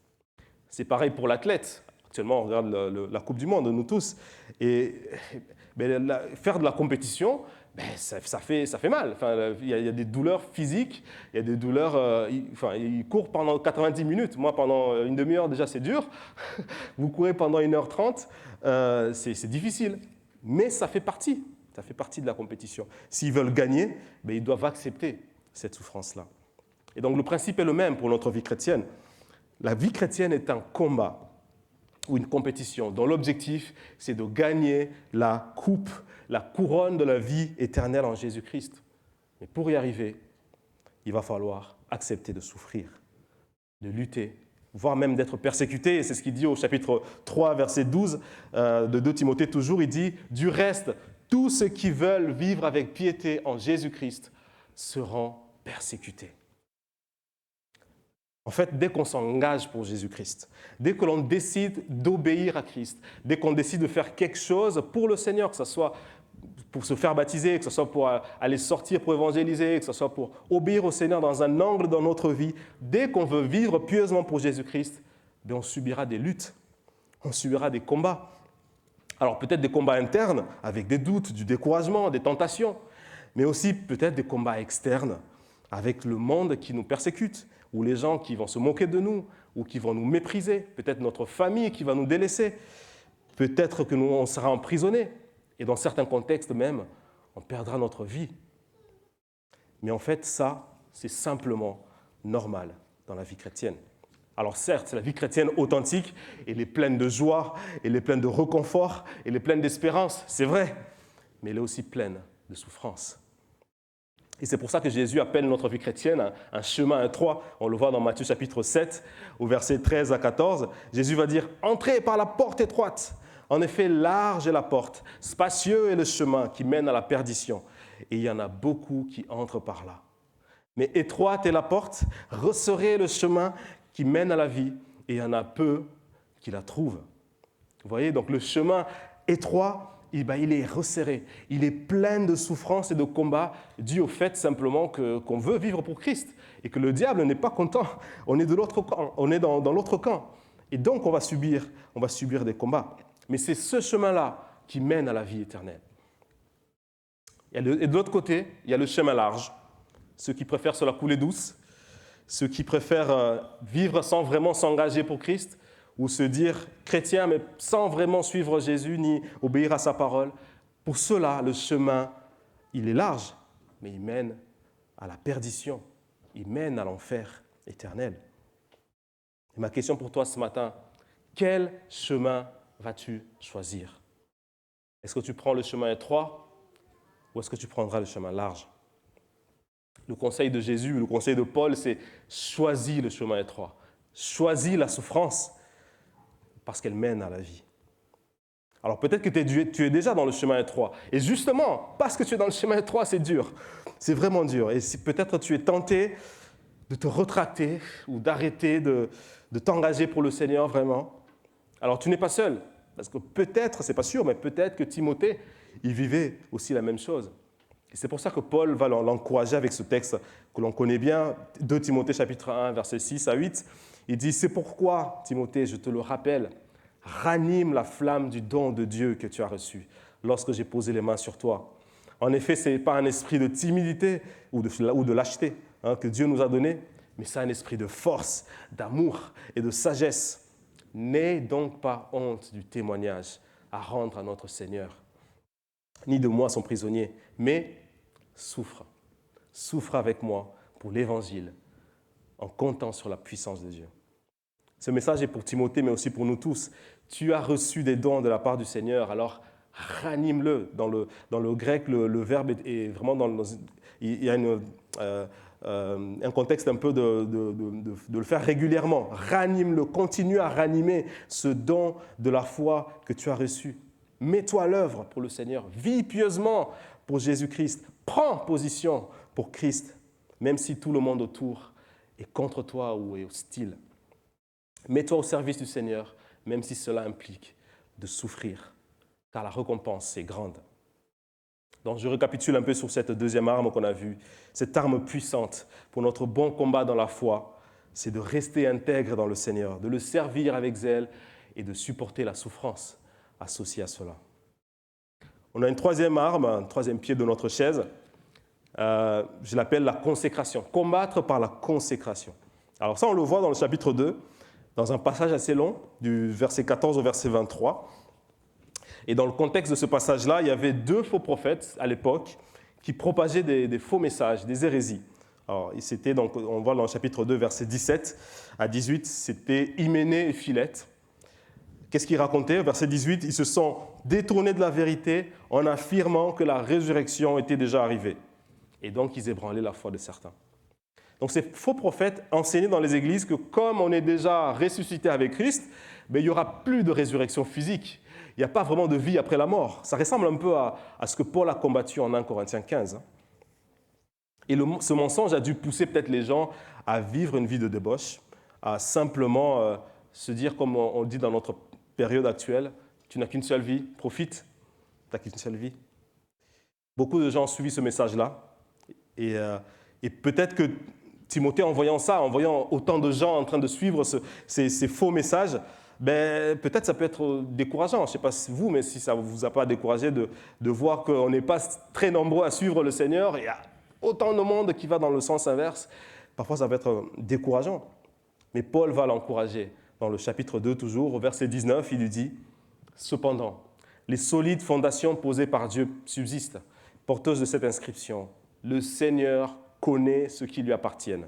Speaker 6: C'est pareil pour l'athlète. Actuellement, on regarde la Coupe du Monde, nous tous. Et faire de la compétition, ça fait mal. Enfin, il y a des douleurs physiques, il y a des douleurs... il court pendant 90 minutes. Moi, pendant une demi-heure, déjà, c'est dur. Vous courez pendant 1h30, c'est difficile. Mais ça fait partie de la compétition. S'ils veulent gagner, ils doivent accepter cette souffrance-là. Et donc, le principe est le même pour notre vie chrétienne. La vie chrétienne est un combat ou une compétition dont l'objectif, c'est de gagner la coupe, la couronne de la vie éternelle en Jésus-Christ. Mais pour y arriver, il va falloir accepter de souffrir, de lutter, voire même d'être persécuté. Et c'est ce qu'il dit au chapitre 3, verset 12 de 2 Timothée toujours. Il dit « Du reste, tous ceux qui veulent vivre avec piété en Jésus-Christ seront persécutés. » En fait, dès qu'on s'engage pour Jésus-Christ, dès que l'on décide d'obéir à Christ, dès qu'on décide de faire quelque chose pour le Seigneur, que ce soit pour se faire baptiser, que ce soit pour aller sortir pour évangéliser, que ce soit pour obéir au Seigneur dans un angle dans notre vie, dès qu'on veut vivre pieusement pour Jésus-Christ, on subira des luttes, on subira des combats. Alors peut-être des combats internes avec des doutes, du découragement, des tentations, mais aussi peut-être des combats externes avec le monde qui nous persécute, ou les gens qui vont se moquer de nous, ou qui vont nous mépriser, peut-être notre famille qui va nous délaisser, peut-être que on sera emprisonnés, et dans certains contextes même, on perdra notre vie. Mais en fait, ça, c'est simplement normal dans la vie chrétienne. Alors certes, la vie chrétienne authentique, elle est pleine de joie, elle est pleine de réconfort, elle est pleine d'espérance, c'est vrai, mais elle est aussi pleine de souffrance. Et c'est pour ça que Jésus appelle notre vie chrétienne un chemin étroit. On le voit dans Matthieu chapitre 7, au verset 13 à 14. Jésus va dire « Entrez par la porte étroite. En effet, large est la porte, spacieux est le chemin qui mène à la perdition. Et il y en a beaucoup qui entrent par là. Mais étroite est la porte, resserré est le chemin qui mène à la vie, et il y en a peu qui la trouvent. » Vous voyez, donc le chemin étroit, il est resserré, il est plein de souffrances et de combats dû au fait simplement qu'on veut vivre pour Christ et que le diable n'est pas content. On est de l'autre camp, on est dans l'autre camp. Et donc on va subir des combats. Mais c'est ce chemin-là qui mène à la vie éternelle. Et de l'autre côté, il y a le chemin large. Ceux qui préfèrent se la couler douce, ceux qui préfèrent vivre sans vraiment s'engager pour Christ, ou se dire chrétien, mais sans vraiment suivre Jésus ni obéir à sa parole. Pour ceux-là, le chemin, il est large, mais il mène à la perdition. Il mène à l'enfer éternel. Et ma question pour toi ce matin, quel chemin vas-tu choisir? Est-ce que tu prends le chemin étroit ou est-ce que tu prendras le chemin large? Le conseil de Jésus, le conseil de Paul, c'est choisis le chemin étroit. Choisis la souffrance parce qu'elle mène à la vie. Alors peut-être que tu es déjà dans le chemin étroit. Et justement, parce que tu es dans le chemin étroit, c'est dur. C'est vraiment dur. Et si peut-être tu es tenté de te retracter ou d'arrêter de t'engager pour le Seigneur vraiment, alors tu n'es pas seul. Parce que peut-être, c'est pas sûr, mais peut-être que Timothée, il vivait aussi la même chose. Et c'est pour ça que Paul va l'encourager avec ce texte que l'on connaît bien, 2 Timothée chapitre 1, versets 6 à 8. Il dit, c'est pourquoi, Timothée, je te le rappelle, ranime la flamme du don de Dieu que tu as reçu lorsque j'ai posé les mains sur toi. En effet, ce n'est pas un esprit de timidité ou de lâcheté que Dieu nous a donné, mais c'est un esprit de force, d'amour et de sagesse. N'aie donc pas honte du témoignage à rendre à notre Seigneur, ni de moi son prisonnier, mais souffre. Souffre avec moi pour l'Évangile, en comptant sur la puissance de Dieu. Ce message est pour Timothée, mais aussi pour nous tous. Tu as reçu des dons de la part du Seigneur, alors ranime-le. Dans le grec, le verbe est vraiment il y a un contexte un peu de le faire régulièrement. Ranime-le, continue à ranimer ce don de la foi que tu as reçu. Mets-toi à l'œuvre pour le Seigneur. Vis pieusement pour Jésus-Christ. Prends position pour Christ, même si tout le monde autour est contre toi ou est hostile. Mets-toi au service du Seigneur, même si cela implique de souffrir, car la récompense est grande. Donc je récapitule un peu sur cette deuxième arme qu'on a vue. Cette arme puissante pour notre bon combat dans la foi, c'est de rester intègre dans le Seigneur, de le servir avec zèle et de supporter la souffrance associée à cela. On a une troisième arme, un troisième pied de notre chaise. Je l'appelle la consécration. Combattre par la consécration. Alors ça, on le voit dans le chapitre 2, dans un passage assez long, du verset 14 au verset 23. Et dans le contexte de ce passage-là, il y avait 2 faux prophètes à l'époque qui propageaient des faux messages, des hérésies. Alors, c'était donc, on voit dans le chapitre 2, verset 17 à 18, c'était Hyménée et Philette. Qu'est-ce qu'ils racontaient? Verset 18, ils se sont détournés de la vérité en affirmant que la résurrection était déjà arrivée. Et donc, ils ébranlaient la foi de certains. Donc, ces faux prophètes enseignaient dans les églises que comme on est déjà ressuscité avec Christ, il n'y aura plus de résurrection physique. Il n'y a pas vraiment de vie après la mort. Ça ressemble un peu à ce que Paul a combattu en 1 Corinthiens 15. Et ce mensonge a dû pousser peut-être les gens à vivre une vie de débauche, à simplement se dire, comme on dit dans notre période actuelle, tu n'as qu'une seule vie, profite, tu n'as qu'une seule vie. Beaucoup de gens ont suivi ce message-là. Et peut-être que Timothée, en voyant ça, en voyant autant de gens en train de suivre ces faux messages, peut-être ça peut être décourageant. Je ne sais pas si vous, mais si ça ne vous a pas découragé de voir qu'on n'est pas très nombreux à suivre le Seigneur, il y a autant de monde qui va dans le sens inverse. Parfois, ça peut être décourageant. Mais Paul va l'encourager. Dans le chapitre 2, toujours, au verset 19, il lui dit « Cependant, les solides fondations posées par Dieu subsistent, porteuses de cette inscription. Le Seigneur connaît ceux qui lui appartiennent.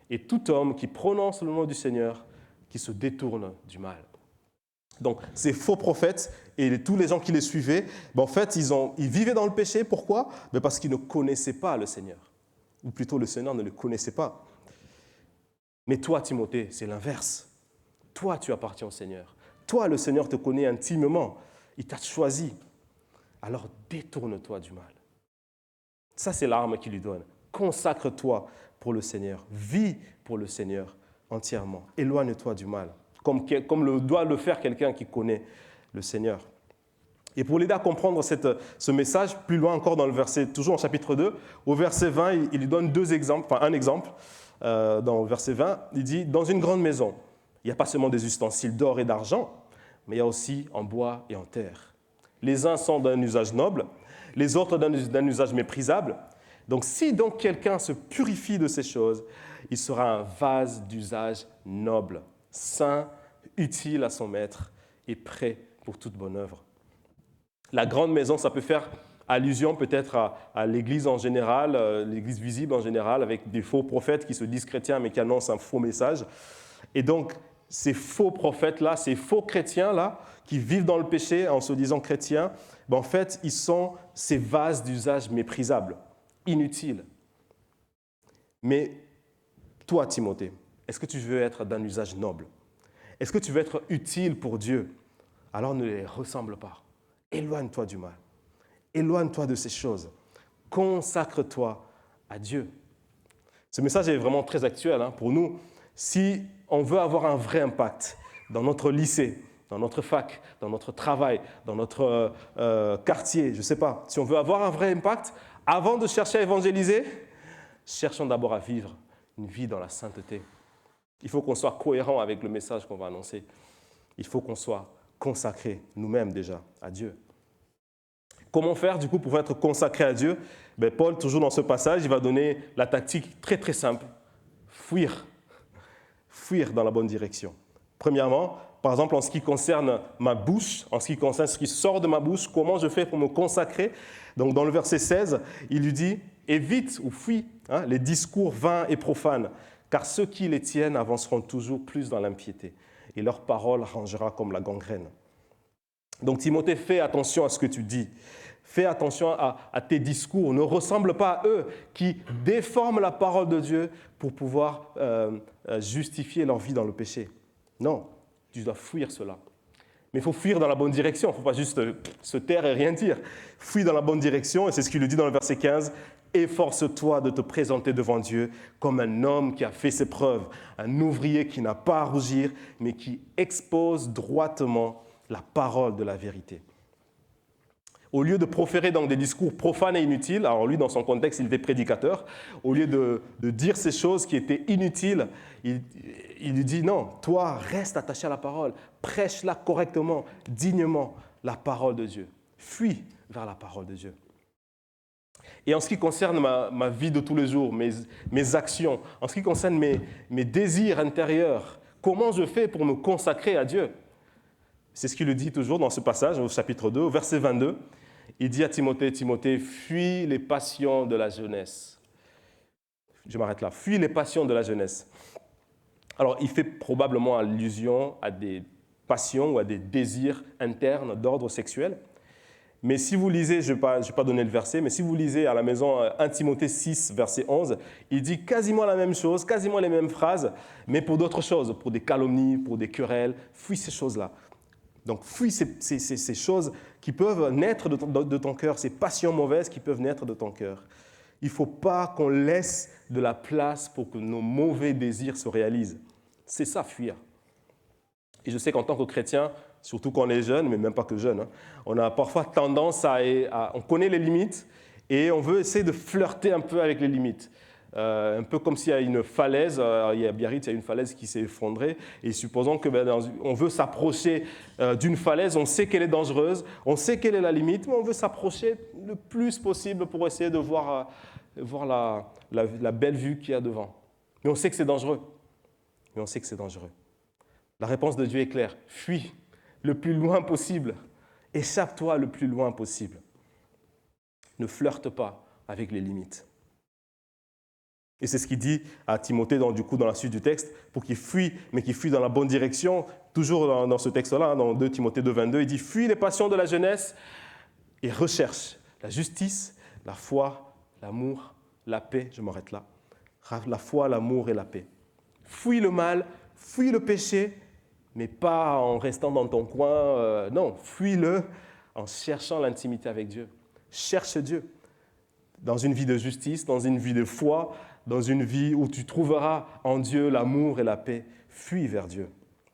Speaker 6: Et tout homme qui prononce le nom du Seigneur, qui se détourne du mal. » Donc, ces faux prophètes et tous les gens qui les suivaient, en fait, ils vivaient dans le péché. Pourquoi? Parce qu'ils ne connaissaient pas le Seigneur. Ou plutôt, le Seigneur ne le connaissait pas. Mais toi, Timothée, c'est l'inverse. Toi, tu appartiens au Seigneur. Toi, le Seigneur te connaît intimement. Il t'a choisi. Alors, détourne-toi du mal. Ça, c'est l'arme qu'il lui donne. Consacre-toi pour le Seigneur. Vis pour le Seigneur entièrement. Éloigne-toi du mal. Comme doit le faire quelqu'un qui connaît le Seigneur. Et pour l'aider à comprendre ce message, plus loin encore dans le verset, toujours en chapitre 2, au verset 20, il lui donne un exemple. Dans le verset 20, il dit « Dans une grande maison, il n'y a pas seulement des ustensiles d'or et d'argent, mais il y a aussi en bois et en terre. Les uns sont d'un usage noble, les autres d'un usage méprisable. Donc si donc quelqu'un se purifie de ces choses, il sera un vase d'usage noble, saint, utile à son maître et prêt pour toute bonne œuvre. La grande maison, ça peut faire allusion peut-être à l'Église en général, l'Église visible en général, avec des faux prophètes qui se disent chrétiens mais qui annoncent un faux message. Et donc, ces faux prophètes-là, ces faux chrétiens-là, qui vivent dans le péché en se disant chrétiens, ben en fait, ils sont ces vases d'usage méprisables, inutiles. Mais toi, Timothée, est-ce que tu veux être d'un usage noble? Est-ce que tu veux être utile pour Dieu? Alors ne les ressemble pas. Éloigne-toi du mal. Éloigne-toi de ces choses. Consacre-toi à Dieu. Ce message est vraiment très actuel pour nous. Si on veut avoir un vrai impact dans notre lycée, dans notre fac, dans notre travail, dans notre quartier, je ne sais pas, si on veut avoir un vrai impact, avant de chercher à évangéliser, cherchons d'abord à vivre une vie dans la sainteté. Il faut qu'on soit cohérent avec le message qu'on va annoncer. Il faut qu'on soit consacrés nous-mêmes déjà à Dieu. Comment faire du coup pour être consacré à Dieu? Paul, toujours dans ce passage, il va donner la tactique très très simple. Fuir dans la bonne direction. Premièrement, par exemple, en ce qui concerne ma bouche, en ce qui concerne ce qui sort de ma bouche, comment je fais pour me consacrer? Donc dans le verset 16, il lui dit « Évite ou fuis les discours vains et profanes, car ceux qui les tiennent avanceront toujours plus dans l'impiété, et leur parole rangera comme la gangrène. » Donc Timothée, fais attention à ce que tu dis. Fais attention à tes discours. Ne ressemble pas à eux qui déforment la parole de Dieu pour pouvoir justifier leur vie dans le péché. Non, tu dois fuir cela. Mais il faut fuir dans la bonne direction. Il ne faut pas juste se taire et rien dire. Fuis dans la bonne direction, et c'est ce qu'il lui dit dans le verset 15. Efforce-toi de te présenter devant Dieu comme un homme qui a fait ses preuves, un ouvrier qui n'a pas à rougir, mais qui expose droitement la parole de la vérité. Au lieu de proférer donc des discours profanes et inutiles, alors lui, dans son contexte, il était prédicateur, au lieu de dire ces choses qui étaient inutiles, il lui dit non, toi, reste attaché à la parole, prêche-la correctement, dignement, la parole de Dieu. Fuis vers la parole de Dieu. Et en ce qui concerne ma vie de tous les jours, mes actions, en ce qui concerne mes désirs intérieurs, comment je fais pour me consacrer à Dieu? C'est ce qu'il le dit toujours dans ce passage, au chapitre 2, au verset 22. Il dit à Timothée, Timothée, fuis les passions de la jeunesse. Je m'arrête là. Fuis les passions de la jeunesse. Alors, il fait probablement allusion à des passions ou à des désirs internes d'ordre sexuel. Mais si vous lisez, je ne vais pas donner le verset, mais si vous lisez à la maison 1 Timothée 6, verset 11, il dit quasiment la même chose, quasiment les mêmes phrases, mais pour d'autres choses, pour des calomnies, pour des querelles. Fuis ces choses-là. Donc, fuis ces choses qui peuvent naître de ton cœur, ces passions mauvaises qui peuvent naître de ton cœur. Il ne faut pas qu'on laisse de la place pour que nos mauvais désirs se réalisent. C'est ça, fuir. Et je sais qu'en tant que chrétien, surtout quand on est jeune, mais même pas que jeune, on a parfois tendance on connaît les limites et on veut essayer de flirter un peu avec les limites. Un peu comme s'il y a une falaise, à Biarritz, il y a une falaise qui s'est effondrée, et supposons qu'on veut s'approcher d'une falaise, on sait qu'elle est dangereuse, on sait quelle est la limite, mais on veut s'approcher le plus possible pour essayer de voir la belle vue qu'il y a devant. Mais on sait que c'est dangereux. La réponse de Dieu est claire. Fuis le plus loin possible. Échappe-toi le plus loin possible. Ne flirte pas avec les limites. Et c'est ce qu'il dit à Timothée dans la suite du texte, pour qu'il fuit, mais qu'il fuit dans la bonne direction. Toujours dans ce texte-là, dans 2 Timothée 2, 22, il dit « Fuis les passions de la jeunesse et recherche la justice, la foi, l'amour, la paix. » Je m'arrête là. La foi, l'amour et la paix. Fuis le mal, fuis le péché, mais pas en restant dans ton coin. Non, fuis-le en cherchant l'intimité avec Dieu. Cherche Dieu. Dans une vie de justice, dans une vie de foi, dans une vie où tu trouveras en Dieu l'amour et la paix, fuis vers Dieu.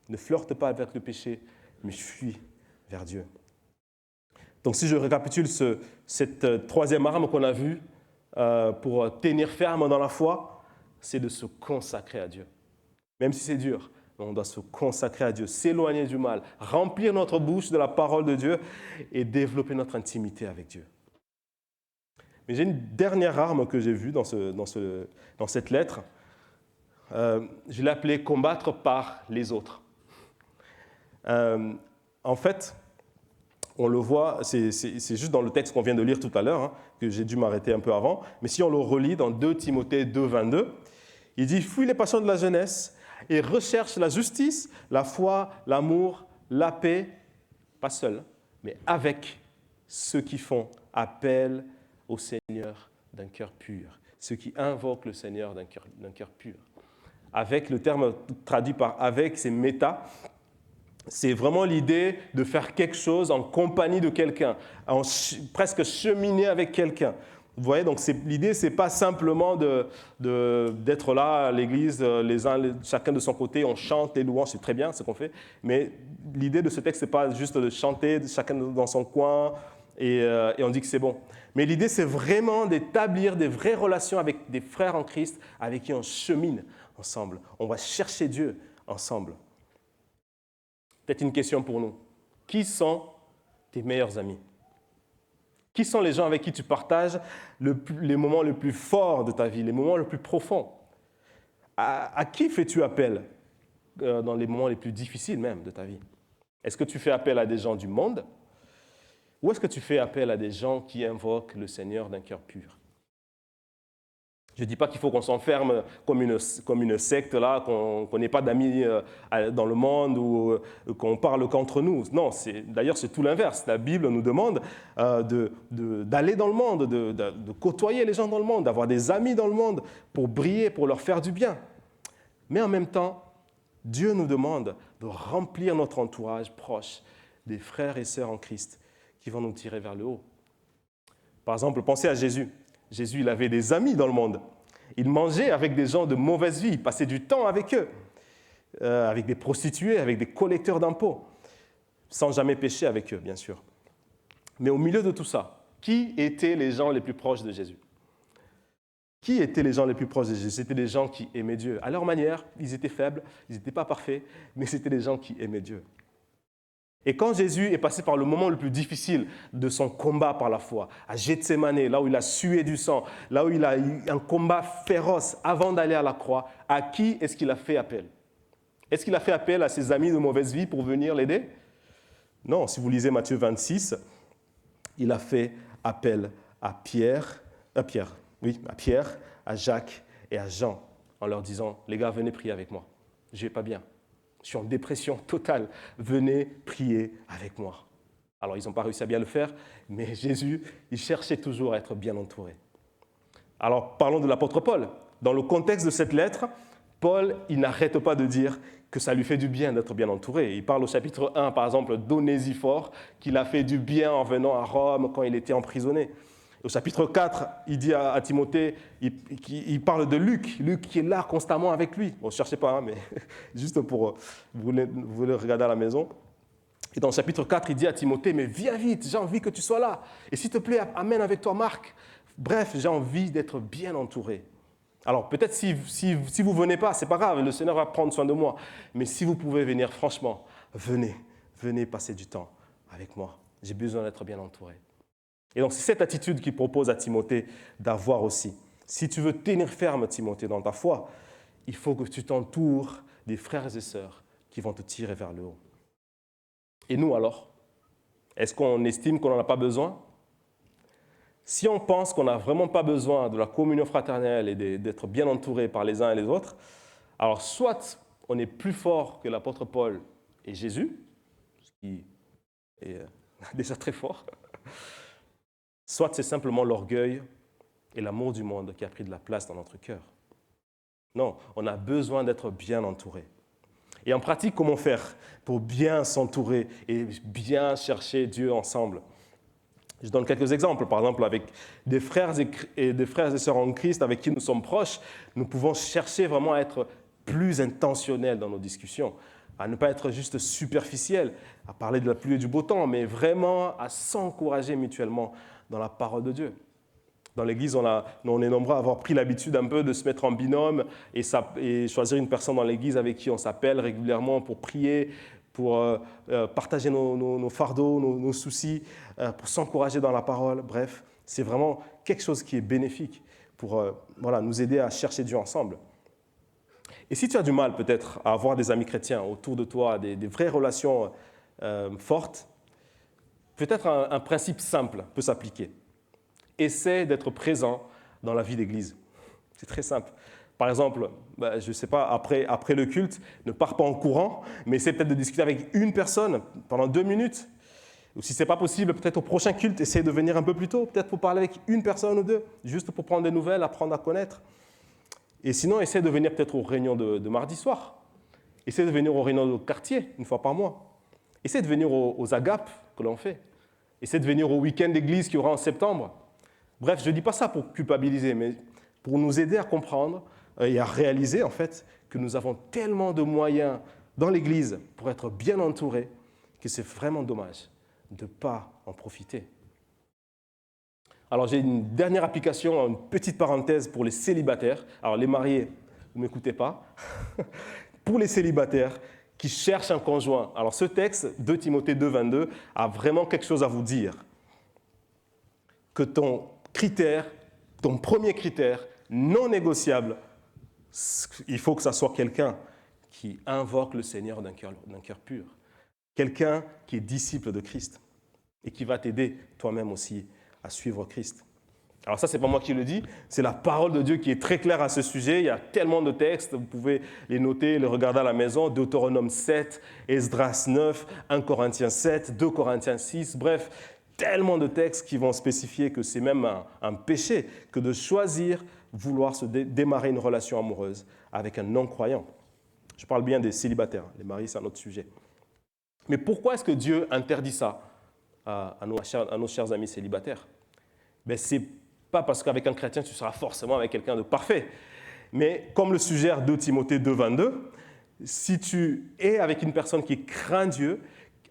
Speaker 6: Ne flirte pas avec le péché, mais fuis vers Dieu. Donc si je récapitule cette troisième arme qu'on a vue pour tenir ferme dans la foi, c'est de se consacrer à Dieu. Même si c'est dur, On doit se consacrer à Dieu, s'éloigner du mal, remplir notre bouche de la parole de Dieu et développer notre intimité avec Dieu. Mais j'ai une dernière arme que j'ai vue dans cette lettre. Je l'ai appelée « combattre par les autres ». En fait, on le voit, c'est juste dans le texte qu'on vient de lire tout à l'heure, que j'ai dû m'arrêter un peu avant, mais si on le relit dans 2 Timothée 2, 22, il dit « Fuis les passions de la jeunesse et recherche la justice, la foi, l'amour, la paix, pas seul, mais avec ceux qui font appel au Seigneur d'un cœur pur, ceux qui invoquent le Seigneur d'un cœur pur. » Avec, le terme traduit par « avec », c'est « méta ». C'est vraiment l'idée de faire quelque chose en compagnie de quelqu'un, presque cheminer avec quelqu'un. Vous voyez, donc l'idée, ce n'est pas simplement d'être là à l'église, chacun de son côté, on chante les louanges, c'est très bien ce qu'on fait, mais l'idée de ce texte, ce n'est pas juste de chanter, chacun dans son coin, et on dit que c'est bon. Mais l'idée, c'est vraiment d'établir des vraies relations avec des frères en Christ, avec qui on chemine ensemble. On va chercher Dieu ensemble. Peut-être une question pour nous. Qui sont tes meilleurs amis? Qui sont les gens avec qui tu partages les moments les plus forts de ta vie, les moments les plus profonds? À qui fais-tu appel dans les moments les plus difficiles même de ta vie? Est-ce que tu fais appel à des gens du monde? Ou est-ce que tu fais appel à des gens qui invoquent le Seigneur d'un cœur pur? Je ne dis pas qu'il faut qu'on s'enferme comme une secte, là, qu'on n'ait pas d'amis dans le monde ou qu'on parle qu'entre nous. Non, d'ailleurs, c'est tout l'inverse. La Bible nous demande d'aller dans le monde, de côtoyer les gens dans le monde, d'avoir des amis dans le monde pour briller, pour leur faire du bien. Mais en même temps, Dieu nous demande de remplir notre entourage proche des frères et sœurs en Christ qui vont nous tirer vers le haut. Par exemple, pensez à Jésus. Jésus, il avait des amis dans le monde. Il mangeait avec des gens de mauvaise vie, il passait du temps avec eux, avec des prostituées, avec des collecteurs d'impôts, sans jamais pécher avec eux, bien sûr. Mais au milieu de tout ça, qui étaient les gens les plus proches de Jésus? Qui étaient les gens les plus proches de Jésus? C'était des gens qui aimaient Dieu. À leur manière, ils étaient faibles, ils n'étaient pas parfaits, mais c'était des gens qui aimaient Dieu. Et quand Jésus est passé par le moment le plus difficile de son combat par la foi, à Gethsémane, là où il a sué du sang, là où il a eu un combat féroce avant d'aller à la croix, à qui est-ce qu'il a fait appel? Est-ce qu'il a fait appel à ses amis de mauvaise vie pour venir l'aider? Non, si vous lisez Matthieu 26, il a fait appel à Pierre, à Jacques et à Jean, en leur disant « Les gars, venez prier avec moi, je ne vais pas bien. Je suis en dépression totale. Venez prier avec moi. » Alors, ils n'ont pas réussi à bien le faire, mais Jésus, il cherchait toujours à être bien entouré. Alors, parlons de l'apôtre Paul. Dans le contexte de cette lettre, Paul, il n'arrête pas de dire que ça lui fait du bien d'être bien entouré. Il parle au chapitre 1, par exemple, d'Onésiphore, qu'il a fait du bien en venant à Rome quand il était emprisonné. Au chapitre 4, il dit à Timothée, il parle de Luc qui est là constamment avec lui. Bon, ne cherchez pas, mais juste pour vous le regarder à la maison. Et dans le chapitre 4, il dit à Timothée, mais viens vite, j'ai envie que tu sois là. Et s'il te plaît, amène avec toi Marc. Bref, j'ai envie d'être bien entouré. Alors peut-être si vous ne venez pas, ce n'est pas grave, le Seigneur va prendre soin de moi. Mais si vous pouvez venir, franchement, venez passer du temps avec moi. J'ai besoin d'être bien entouré. Et donc, c'est cette attitude qu'il propose à Timothée d'avoir aussi. Si tu veux tenir ferme, Timothée, dans ta foi, il faut que tu t'entoures des frères et sœurs qui vont te tirer vers le haut. Et nous, alors? Est-ce qu'on estime qu'on n'en a pas besoin? Si on pense qu'on n'a vraiment pas besoin de la communion fraternelle et d'être bien entouré par les uns et les autres, alors soit on est plus fort que l'apôtre Paul et Jésus, ce qui est déjà très fort, soit c'est simplement l'orgueil et l'amour du monde qui a pris de la place dans notre cœur. Non, on a besoin d'être bien entouré. Et en pratique, comment faire pour bien s'entourer et bien chercher Dieu ensemble? Je donne quelques exemples. Par exemple, avec des frères et sœurs en Christ avec qui nous sommes proches, nous pouvons chercher vraiment à être plus intentionnels dans nos discussions, à ne pas être juste superficiels, à parler de la pluie et du beau temps, mais vraiment à s'encourager mutuellement dans la parole de Dieu. Dans l'Église, on est nombreux à avoir pris l'habitude un peu de se mettre en binôme et choisir une personne dans l'Église avec qui on s'appelle régulièrement pour prier, pour partager nos fardeaux, nos soucis, pour s'encourager dans la parole. Bref, c'est vraiment quelque chose qui est bénéfique pour nous aider à chercher Dieu ensemble. Et si tu as du mal peut-être à avoir des amis chrétiens autour de toi, des vraies relations fortes, peut-être un principe simple peut s'appliquer. Essaie d'être présent dans la vie d'église. C'est très simple. Par exemple, je ne sais pas, après le culte, ne pars pas en courant, mais essaie peut-être de discuter avec une personne pendant 2 minutes. Ou si ce n'est pas possible, peut-être au prochain culte, essaie de venir un peu plus tôt, peut-être pour parler avec une personne ou deux, juste pour prendre des nouvelles, apprendre à connaître. Et sinon, essaie de venir peut-être aux réunions de mardi soir. Essaie de venir aux réunions de quartier, une fois par mois. Essaie de venir aux agapes que l'on fait. Essaie de venir au week-end d'église qu'il y aura en septembre. Bref, je ne dis pas ça pour culpabiliser, mais pour nous aider à comprendre et à réaliser en fait que nous avons tellement de moyens dans l'Église pour être bien entourés que c'est vraiment dommage de ne pas en profiter. Alors j'ai une dernière application, une petite parenthèse pour les célibataires. Alors les mariés, vous ne m'écoutez pas. Pour les célibataires qui cherchent un conjoint. Alors ce texte, 2 Timothée 2, 22, a vraiment quelque chose à vous dire. Que ton premier critère, non négociable, il faut que ça soit quelqu'un qui invoque le Seigneur d'un cœur pur. Quelqu'un qui est disciple de Christ et qui va t'aider toi-même aussi à suivre Christ. Alors ça, ce n'est pas moi qui le dis, c'est la parole de Dieu qui est très claire à ce sujet. Il y a tellement de textes, vous pouvez les noter, les regarder à la maison. Deutéronome 7, Esdras 9, 1 Corinthiens 7, 2 Corinthiens 6, bref, tellement de textes qui vont spécifier que c'est même un péché que de choisir vouloir démarrer une relation amoureuse avec un non-croyant. Je parle bien des célibataires, les maris, c'est un autre sujet. Mais pourquoi est-ce que Dieu interdit ça à nos chers amis célibataires? Ce n'est pas parce qu'avec un chrétien, tu seras forcément avec quelqu'un de parfait. Mais comme le suggère 2 Timothée 2, 22, si tu es avec une personne qui craint Dieu,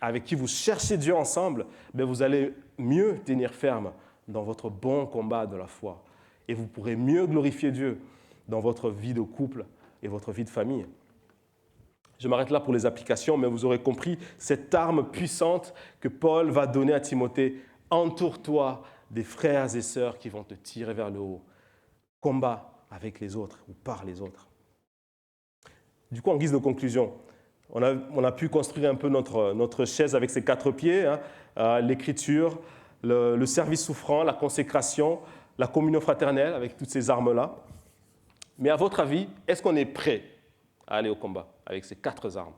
Speaker 6: avec qui vous cherchez Dieu ensemble, vous allez mieux tenir ferme dans votre bon combat de la foi. Et vous pourrez mieux glorifier Dieu dans votre vie de couple et votre vie de famille. Je m'arrête là pour les applications, mais vous aurez compris cette arme puissante que Paul va donner à Timothée. Entoure-toi des frères et sœurs qui vont te tirer vers le haut. Combat avec les autres ou par les autres. Du coup, en guise de conclusion, on a pu construire un peu notre chaise avec ses 4 pieds, l'écriture, le service souffrant, la consécration, la communion fraternelle avec toutes ces armes-là. Mais à votre avis, est-ce qu'on est prêt à aller au combat avec ces 4 armes?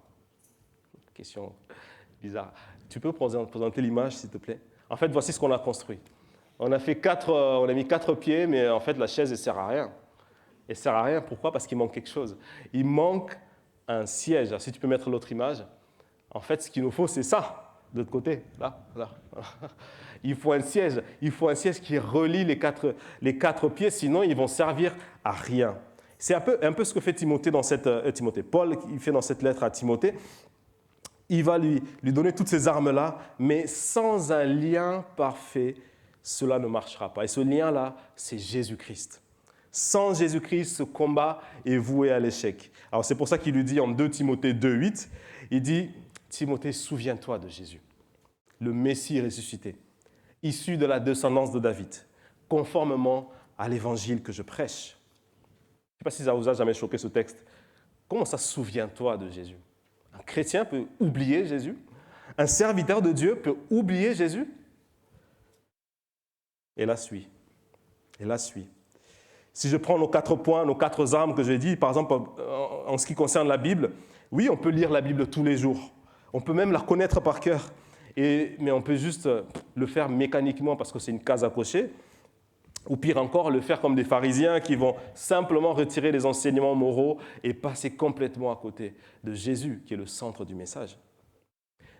Speaker 6: Question bizarre. Tu peux présenter l'image, s'il te plaît? En fait, voici ce qu'on a construit. On a mis 4 pieds, mais en fait, la chaise, elle ne sert à rien. Elle ne sert à rien, pourquoi? Parce qu'il manque quelque chose. Il manque un siège. Alors, si tu peux mettre l'autre image, en fait, ce qu'il nous faut, c'est ça, de l'autre côté, là. Il faut un siège qui relie les quatre pieds, sinon ils vont servir à rien. C'est un peu ce que fait Timothée Paul, il fait dans cette lettre à Timothée. Il va lui donner toutes ces armes-là, mais sans un lien parfait, cela ne marchera pas. Et ce lien-là, c'est Jésus-Christ. Sans Jésus-Christ, ce combat est voué à l'échec. Alors c'est pour ça qu'il lui dit en 2 Timothée 2,8, il dit « Timothée, souviens-toi de Jésus, le Messie ressuscité, issu de la descendance de David, conformément à l'évangile que je prêche. » Je ne sais pas si ça vous a jamais choqué ce texte. Comment ça, souviens-toi de Jésus? Un chrétien peut oublier Jésus? Un serviteur de Dieu peut oublier Jésus? Et là suit. Si je prends nos 4 points, nos 4 armes que j'ai dit, par exemple, en ce qui concerne la Bible, oui, on peut lire la Bible tous les jours. On peut même la connaître par cœur. Mais on peut juste le faire mécaniquement parce que c'est une case à cocher. Ou pire encore, le faire comme des pharisiens qui vont simplement retirer les enseignements moraux et passer complètement à côté de Jésus, qui est le centre du message.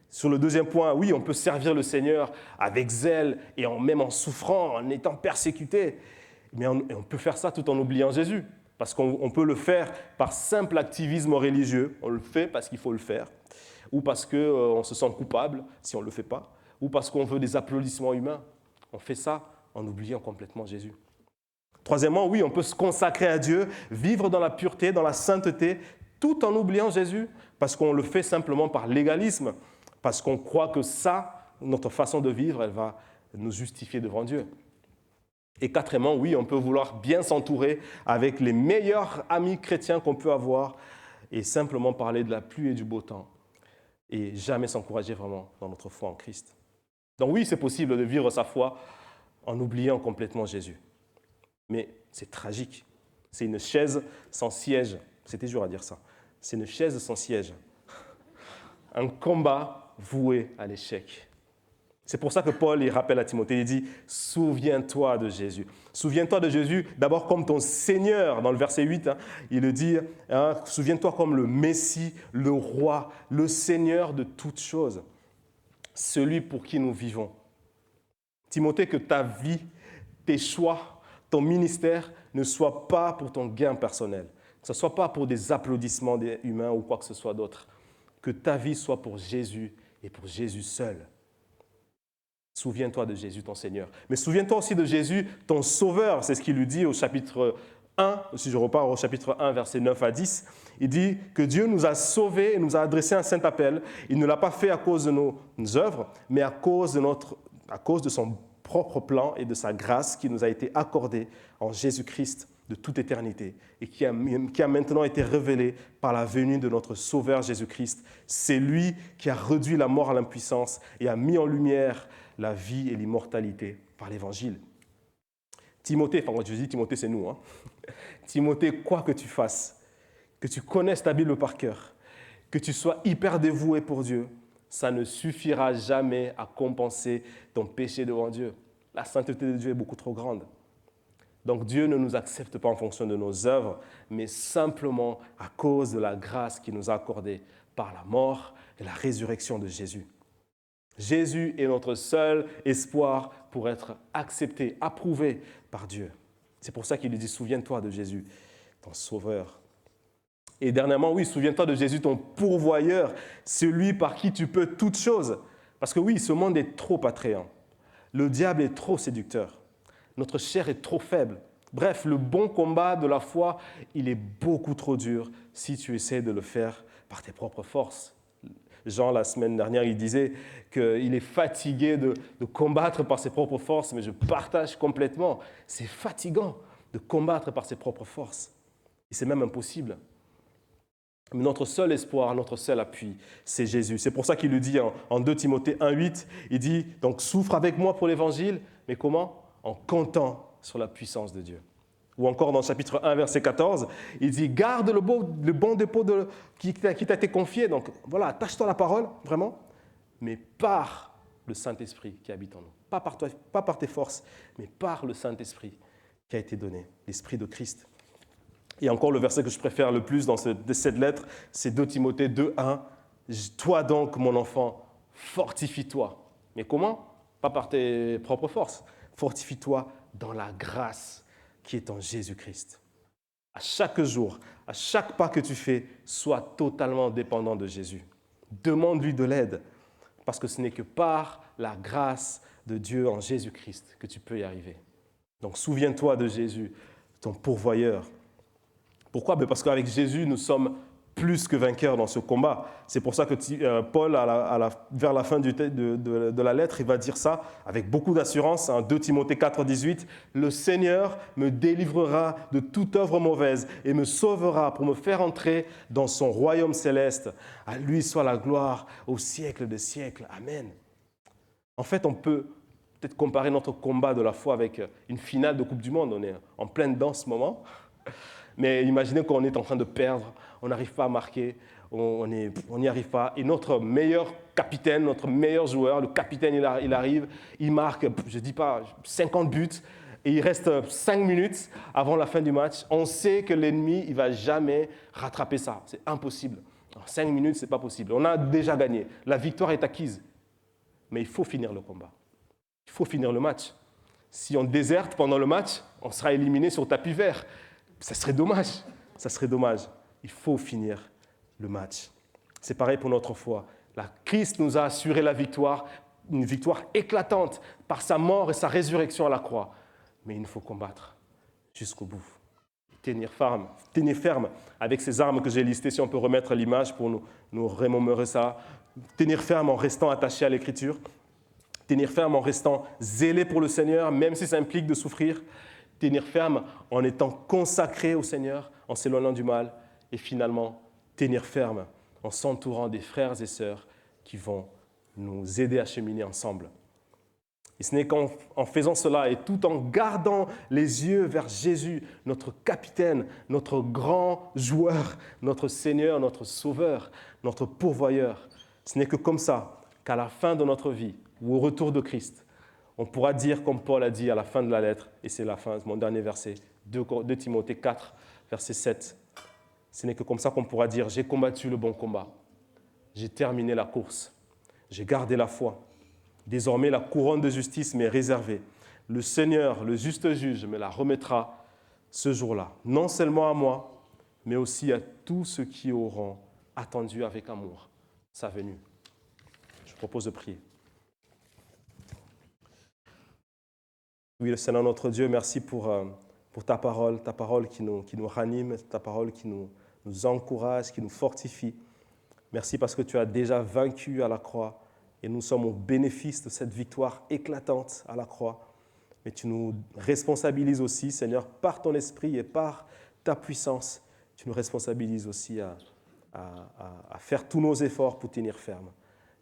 Speaker 6: Sur le deuxième point, oui, on peut servir le Seigneur avec zèle et même en souffrant, en étant persécuté. Mais on peut faire ça tout en oubliant Jésus. Parce qu'on peut le faire par simple activisme religieux. On le fait parce qu'il faut le faire. Ou parce qu'on se sent coupable si on ne le fait pas. Ou parce qu'on veut des applaudissements humains. On fait ça en oubliant complètement Jésus. Troisièmement, oui, on peut se consacrer à Dieu, vivre dans la pureté, dans la sainteté, tout en oubliant Jésus, parce qu'on le fait simplement par légalisme, parce qu'on croit que ça, notre façon de vivre, elle va nous justifier devant Dieu. Et quatrièmement, oui, on peut vouloir bien s'entourer avec les meilleurs amis chrétiens qu'on peut avoir et simplement parler de la pluie et du beau temps et jamais s'encourager vraiment dans notre foi en Christ. Donc oui, c'est possible de vivre sa foi en oubliant complètement Jésus. Mais c'est tragique. C'est une chaise sans siège. C'était dur à dire ça. C'est une chaise sans siège. Un combat voué à l'échec. C'est pour ça que Paul il rappelle à Timothée, il dit « Souviens-toi de Jésus ». Souviens-toi de Jésus d'abord comme ton Seigneur. Dans le verset 8, il le dit « Souviens-toi comme le Messie, le Roi, le Seigneur de toutes choses, celui pour qui nous vivons ». Timothée, que ta vie, tes choix, ton ministère ne soient pas pour ton gain personnel, que ce ne soit pas pour des applaudissements humains ou quoi que ce soit d'autre, que ta vie soit pour Jésus et pour Jésus seul. Souviens-toi de Jésus, ton Seigneur. Mais souviens-toi aussi de Jésus, ton Sauveur. C'est ce qu'il lui dit au chapitre 1, si je repars au chapitre 1, versets 9 à 10. Il dit que Dieu nous a sauvés et nous a adressé un saint appel. Il ne l'a pas fait à cause de nos œuvres, mais à cause de son propre plan et de sa grâce qui nous a été accordée en Jésus-Christ de toute éternité et qui a maintenant été révélée par la venue de notre Sauveur Jésus-Christ. C'est lui qui a réduit la mort à l'impuissance et a mis en lumière la vie et l'immortalité par l'Évangile. Timothée, quand je dis Timothée, c'est nous. Timothée, quoi que tu fasses, que tu connaisses ta Bible par cœur, que tu sois hyper dévoué pour Dieu, ça ne suffira jamais à compenser ton péché devant Dieu. La sainteté de Dieu est beaucoup trop grande. Donc Dieu ne nous accepte pas en fonction de nos œuvres, mais simplement à cause de la grâce qu'il nous a accordée par la mort et la résurrection de Jésus. Jésus est notre seul espoir pour être accepté, approuvé par Dieu. C'est pour ça qu'il lui dit « Souviens-toi de Jésus, ton Sauveur ». Et dernièrement, oui, souviens-toi de Jésus, ton pourvoyeur, celui par qui tu peux toutes choses. Parce que oui, ce monde est trop attrayant. Le diable est trop séducteur. Notre chair est trop faible. Bref, le bon combat de la foi, il est beaucoup trop dur si tu essaies de le faire par tes propres forces. Jean, la semaine dernière, il disait qu'il est fatigué de combattre par ses propres forces, mais je partage complètement. C'est fatigant de combattre par ses propres forces. Et c'est même impossible. Mais notre seul espoir, notre seul appui, c'est Jésus. C'est pour ça qu'il le dit en 2 Timothée 1,8. Il dit, donc souffre avec moi pour l'Évangile, mais comment ? En comptant sur la puissance de Dieu. Ou encore dans le chapitre 1, verset 14, il dit, garde le bon dépôt qui t'a été confié. Donc voilà, attache-toi à la parole, vraiment, mais par le Saint-Esprit qui habite en nous. Pas par tes forces, mais par le Saint-Esprit qui a été donné, l'Esprit de Christ. Et encore le verset que je préfère le plus dans cette lettre, c'est 2 Timothée 2,1. Toi donc, mon enfant, fortifie-toi. Mais comment ? Pas par tes propres forces. Fortifie-toi dans la grâce qui est en Jésus-Christ. À chaque jour, à chaque pas que tu fais, sois totalement dépendant de Jésus. Demande-lui de l'aide, parce que ce n'est que par la grâce de Dieu en Jésus-Christ que tu peux y arriver. Donc souviens-toi de Jésus, ton pourvoyeur. Pourquoi ? Parce qu'avec Jésus, nous sommes plus que vainqueurs dans ce combat. C'est pour ça que Paul, vers la fin de la lettre, il va dire ça avec beaucoup d'assurance. 2 Timothée 4, 18, « Le Seigneur me délivrera de toute œuvre mauvaise et me sauvera pour me faire entrer dans son royaume céleste. À lui soit la gloire au siècle des siècles. Amen. » En fait, on peut peut-être comparer notre combat de la foi avec une finale de Coupe du Monde. On est en plein dedans en ce moment. Mais imaginez qu'on est en train de perdre, on n'arrive pas à marquer, on n'y arrive pas. Et notre meilleur capitaine, notre meilleur joueur, le capitaine, il arrive, il marque, je ne dis pas 50 buts, et il reste 5 minutes avant la fin du match. On sait que l'ennemi, il ne va jamais rattraper ça. C'est impossible. En 5 minutes, ce n'est pas possible. On a déjà gagné. La victoire est acquise. Mais il faut finir le combat. Il faut finir le match. Si on déserte pendant le match, on sera éliminé sur tapis vert. Ça serait dommage. Ça serait dommage. Il faut finir le match. C'est pareil pour notre foi. Christ nous a assuré la victoire, une victoire éclatante par sa mort et sa résurrection à la croix. Mais il nous faut combattre jusqu'au bout. Tenir ferme avec ces armes que j'ai listées, si on peut remettre l'image pour nous remémorer ça. Tenir ferme en restant attaché à l'Écriture. Tenir ferme en restant zélé pour le Seigneur, même si ça implique de souffrir. Tenir ferme en étant consacré au Seigneur, en s'éloignant du mal. Et finalement, tenir ferme en s'entourant des frères et sœurs qui vont nous aider à cheminer ensemble. Et ce n'est qu'en faisant cela et tout en gardant les yeux vers Jésus, notre capitaine, notre grand joueur, notre Seigneur, notre Sauveur, notre pourvoyeur. Ce n'est que comme ça qu'à la fin de notre vie ou au retour de Christ, on pourra dire comme Paul a dit à la fin de la lettre, et c'est la fin, mon dernier verset, 2 Timothée 4, verset 7. Ce n'est que comme ça qu'on pourra dire « J'ai combattu le bon combat, j'ai terminé la course, j'ai gardé la foi. Désormais, la couronne de justice m'est réservée. Le Seigneur, le juste juge, me la remettra ce jour-là, non seulement à moi, mais aussi à tous ceux qui auront attendu avec amour sa venue. » Je vous propose de prier. Oui, le Seigneur notre Dieu, merci pour ta parole qui nous ranime, ta parole qui nous encourage, qui nous fortifie. Merci parce que tu as déjà vaincu à la croix et nous sommes au bénéfice de cette victoire éclatante à la croix. Mais tu nous responsabilises aussi, Seigneur, par ton esprit et par ta puissance. Tu nous responsabilises aussi à faire tous nos efforts pour tenir ferme,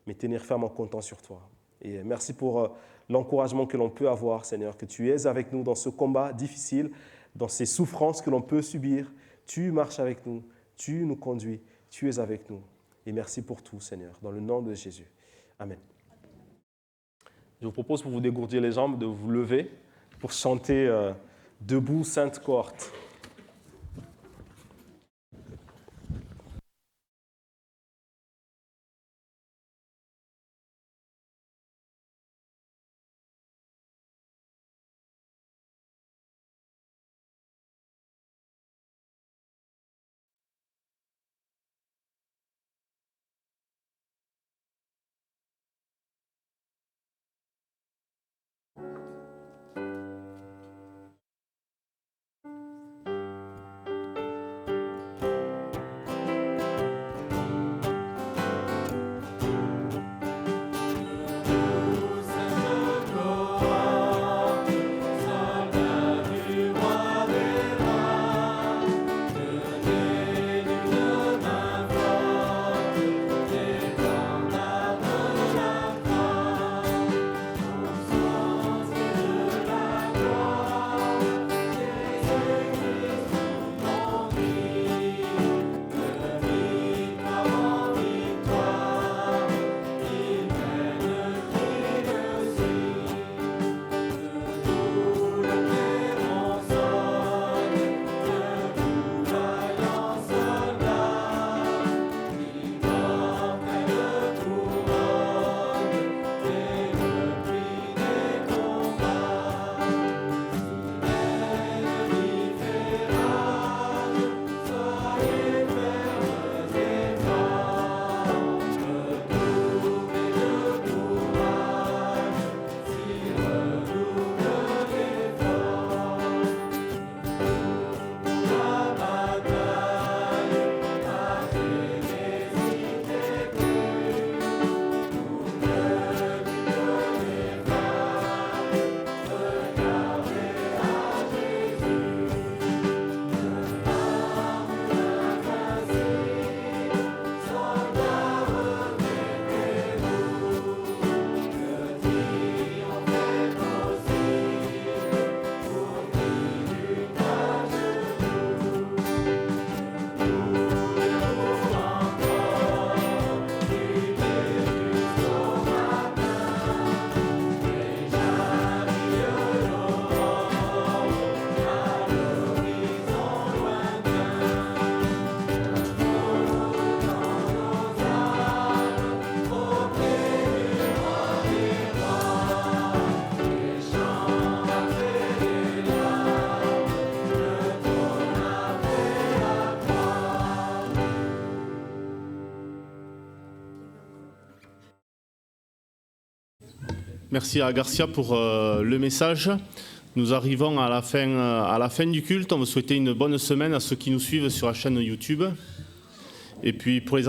Speaker 6: mais tenir ferme en comptant sur toi. Et merci pour l'encouragement que l'on peut avoir, Seigneur, que tu es avec nous dans ce combat difficile, dans ces souffrances que l'on peut subir. Tu marches avec nous, tu nous conduis, tu es avec nous. Et merci pour tout, Seigneur, dans le nom de Jésus. Amen. Je vous propose, pour vous dégourdir les jambes, de vous lever pour chanter Debout, Sainte Cohorte.
Speaker 1: Merci à Garcia pour le message. Nous arrivons à la fin du culte. On vous souhaite une bonne semaine à ceux qui nous suivent sur la chaîne YouTube. Et puis pour les